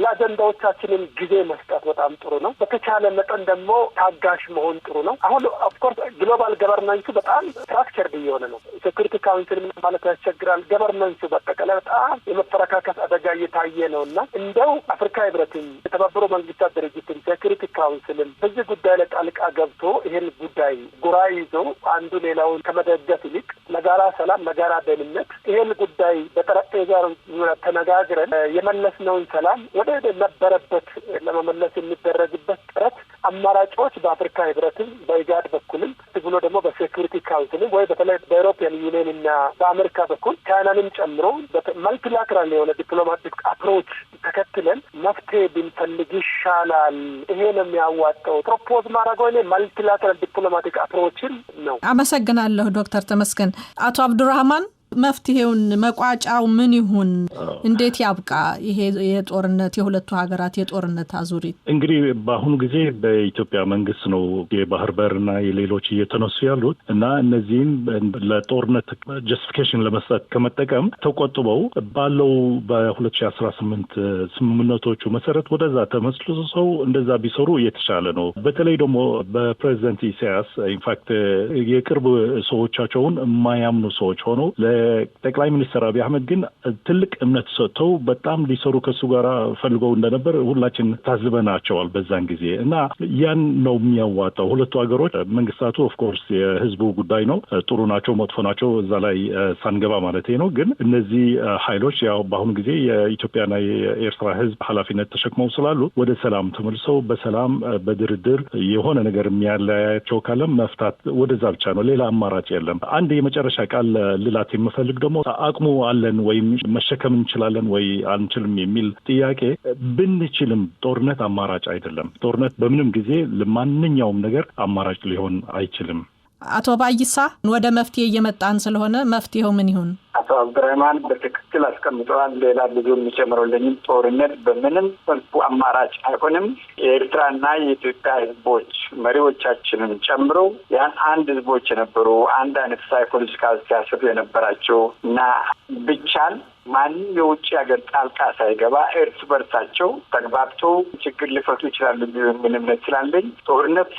Speaker 5: ለአጀንዳዎቻችንን ጊዜ መስጠት በጣም ጥሩ ነው። በተቻለ መጠን ደግሞ ታጋሽ መሆን ጥሩ ነው። አሁን ኦፍኮርስ ግሎባል ገቨርናንሱ በጣም ስትራክቸርድ እየሆነ ነው። ሴኩሪቲ ካውንስል ማለት ያስቸግራል። ገቨርናንሱ በአጠቃላይ በጣም የመፈረካከስ አደጋ እየታየ ነው እና እንደው አፍሪካ ህብረትም የተባበሩ መንግስታት ድርጅትም ሴኩሪቲ ካውንስልም በዚህ ጉዳይ ላይ ጣልቃ ገብቶ ይሄን ጉዳይ ጉራ ይዞ አንዱ ሌላውን ከመደገፍ ይልቅ ለጋራ ሰላም፣ ለጋራ ደህንነት ይሄን ጉዳይ በጠረጴዛ ዙሪያ ተነጋግረን የመለስነውን ሰላም ወደ ነበረበት ለመመለስ የሚደረግበት ጥረት አማራጮች በአፍሪካ ህብረትም በኢጋድ በኩልም ብሎ ደግሞ በሴኩሪቲ ካውንስልም ወይ በተለይ በዩሮፒያን ዩኒየን እና በአሜሪካ በኩል ቻይናንም ጨምሮ መልቲላተራል የሆነ ዲፕሎማቲክ አፕሮች ተከትለን መፍትሄ ብንፈልግ ይሻላል። ይሄ ነው የሚያዋጣው። ፕሮፖዝ ማድረገው እኔ መልቲላተራል ዲፕሎማቲክ አፕሮችን ነው።
Speaker 2: አመሰግናለሁ ዶክተር ተመስገን። አቶ አብዱራህማን መፍትሄውን መቋጫው ምን ይሁን? እንዴት ያብቃ ይሄ የጦርነት የሁለቱ ሀገራት የጦርነት አዙሪት?
Speaker 4: እንግዲህ በአሁኑ ጊዜ በኢትዮጵያ መንግስት ነው የባህር በርና የሌሎች እየተነሱ ያሉት እና እነዚህም ለጦርነት ጀስቲፊኬሽን ለመስጠት ከመጠቀም ተቆጥበው ባለው በ2018 ስምምነቶቹ መሰረት ወደዛ ተመስርተው እንደዛ ቢሰሩ የተሻለ ነው። በተለይ ደግሞ በፕሬዚደንት ኢሳያስ ኢንፋክት የቅርብ ሰዎቻቸውን የማያምኑ ሰዎች ሆነው ለጠቅላይ ሚኒስትር አብይ አህመድ ግን ትልቅ እምነት ሰጥተው በጣም ሊሰሩ ከሱ ጋር ፈልገው እንደነበር ሁላችን ታዝበናቸዋል በዛን ጊዜ እና ያን ነው የሚያዋጣው። ሁለቱ ሀገሮች መንግስታቱ ኦፍ ኮርስ የህዝቡ ጉዳይ ነው፣ ጥሩ ናቸው መጥፎ ናቸው እዛ ላይ ሳንገባ ማለት ነው። ግን እነዚህ ኃይሎች ያው በአሁኑ ጊዜ የኢትዮጵያና የኤርትራ ህዝብ ኃላፊነት ተሸክመው ስላሉ ወደ ሰላም ተመልሰው በሰላም በድርድር የሆነ ነገር የሚያለያያቸው ካለም መፍታት ወደዛ ብቻ ነው፣ ሌላ አማራጭ የለም። አንድ የመጨረሻ ቃል ልላት የምፈልግ ደግሞ አቅሙ አለን ወይም መሸከም እንችላለን ወይ አንችልም የሚል ጥያቄ ብንችልም ጦርነት አማራጭ አይደለም። ጦርነት በምንም ጊዜ ለማንኛውም ነገር አማራጭ ሊሆን አይችልም።
Speaker 2: አቶ ባይሳ ወደ መፍትሄ እየመጣን ስለሆነ መፍትሄው ምን ይሁን?
Speaker 1: አቶ አብዱራህማን በትክክል አስቀምጠዋል። ሌላ ብዙ የሚጨምረውልኝም ጦርነት በምንም መልኩ አማራጭ አይሆንም። የኤርትራና የኢትዮጵያ ህዝቦች መሪዎቻችንን ጨምሮ ያን አንድ ህዝቦች የነበሩ አንድ አይነት ሳይኮሎጂካል አስተሳሰብ የነበራቸው እና ብቻን ማንም የውጭ ሀገር ጣልቃ ሳይገባ እርስ በርሳቸው ተግባብተው ችግር ሊፈቱ ይችላሉ የሚል እምነት ስላለኝ ጦርነት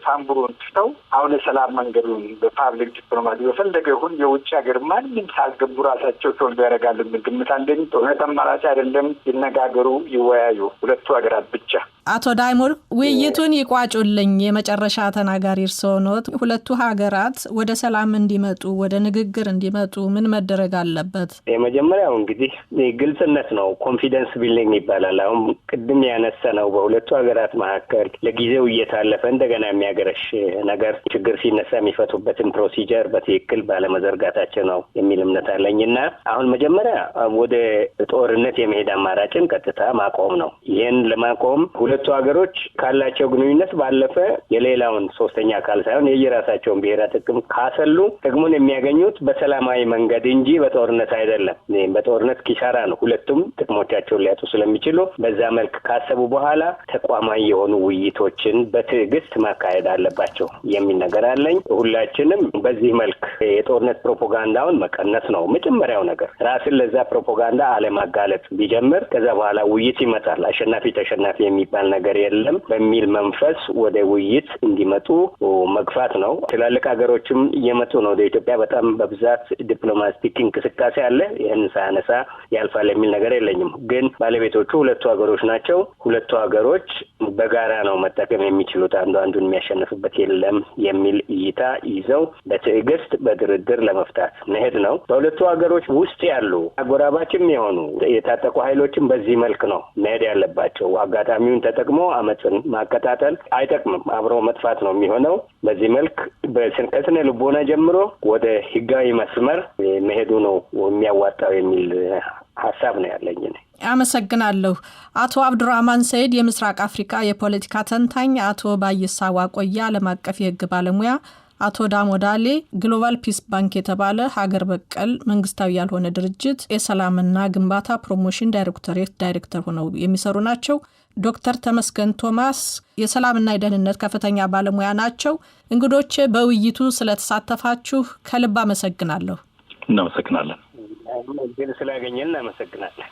Speaker 1: ታምቡሩን ትተው አሁን የሰላም መንገዱን በፓብሊክ ዲፕሎማሲ በፈለገ ይሁን የውጭ ሀገር ማንም ሳልገቡ ራሳቸው ሶልቭ ያደርጋሉ የሚል ግምት አለኝ። ጦርነት አማራጭ አይደለም። ይነጋገሩ፣ ይወያዩ ሁለቱ ሀገራት ብቻ።
Speaker 2: አቶ ዳይሞር ውይይቱን ይቋጩልኝ። የመጨረሻ ተናጋሪ እርስዎ ኖት። ሁለቱ ሀገራት ወደ ሰላም እንዲመጡ ወደ ንግግር እንዲመጡ ምን መደረግ አለበት?
Speaker 3: የመጀመሪያው እንግዲህ ግልጽነት ነው። ኮንፊደንስ ቢልዲንግ ይባላል። አሁን ቅድም ያነሳ ነው በሁለቱ ሀገራት መካከል ለጊዜው እየታለፈ እንደገና የሚያገረሽ ነገር ችግር ሲነሳ የሚፈቱበትን ፕሮሲጀር በትክክል ባለመዘርጋታቸው ነው የሚል እምነት አለኝና አሁን መጀመሪያ ወደ ጦርነት የመሄድ አማራጭን ቀጥታ ማቆም ነው። ይህን ለማቆም ሁለቱ ሀገሮች ካላቸው ግንኙነት ባለፈ የሌላውን ሶስተኛ አካል ሳይሆን የየራሳቸውን ብሔራዊ ጥቅም ካሰሉ ጥቅሙን የሚያገኙት በሰላማዊ መንገድ እንጂ በጦርነት አይደለም። በጦርነት ኪሳራ ነው። ሁለቱም ጥቅሞቻቸውን ሊያጡ ስለሚችሉ በዛ መልክ ካሰቡ በኋላ ተቋማዊ የሆኑ ውይይቶችን በትዕግስት ማካሄድ አለባቸው የሚል ነገር አለኝ። ሁላችንም በዚህ መልክ የጦርነት ፕሮፓጋንዳውን መቀነስ ነው መጀመሪያው ነገር። ራስን ለዛ ፕሮፓጋንዳ አለማጋለጥ ቢጀምር ከዛ በኋላ ውይይት ይመጣል። አሸናፊ ተሸናፊ የሚባል ነገር የለም በሚል መንፈስ ወደ ውይይት እንዲመጡ መግፋት ነው። ትላልቅ ሀገሮችም እየመጡ ነው ወደ ኢትዮጵያ። በጣም በብዛት ዲፕሎማቲክ እንቅስቃሴ አለ። ይህን ሳያነሳ ያልፋል የሚል ነገር የለኝም። ግን ባለቤቶቹ ሁለቱ ሀገሮች ናቸው። ሁለቱ ሀገሮች በጋራ ነው መጠቀም የሚችሉት። አንዱን የሚያሸንፍበት የለም የሚል እይታ ይዘው በትዕግስት በድርድር ለመፍታት መሄድ ነው። በሁለቱ ሀገሮች ውስጥ ያሉ አጎራባችም የሆኑ የታጠቁ ኃይሎችም በዚህ መልክ ነው መሄድ ያለባቸው። አጋጣሚውን ተጠቅሞ አመፅን ማቀጣጠል አይጠቅምም፣ አብሮ መጥፋት ነው የሚሆነው። በዚህ መልክ ከስነ ልቦና ጀምሮ ወደ ህጋዊ መስመር መሄዱ ነው የሚያዋጣው የሚል ሀሳብ ነው ያለኝ።
Speaker 2: አመሰግናለሁ። አቶ አብዱራህማን ሰይድ የምስራቅ አፍሪካ የፖለቲካ ተንታኝ፣ አቶ ባይሳ ዋቆያ ዓለም አቀፍ የህግ ባለሙያ፣ አቶ ዳሞዳሌ ግሎባል ፒስ ባንክ የተባለ ሀገር በቀል መንግስታዊ ያልሆነ ድርጅት የሰላምና ግንባታ ፕሮሞሽን ዳይሬክቶሬት ዳይሬክተር ሆነው የሚሰሩ ናቸው። ዶክተር ተመስገን ቶማስ የሰላምና የደህንነት ከፍተኛ ባለሙያ ናቸው። እንግዶች በውይይቱ ስለተሳተፋችሁ ከልብ አመሰግናለሁ።
Speaker 4: እናመሰግናለን።
Speaker 3: ግን ስላገኘን እናመሰግናለን።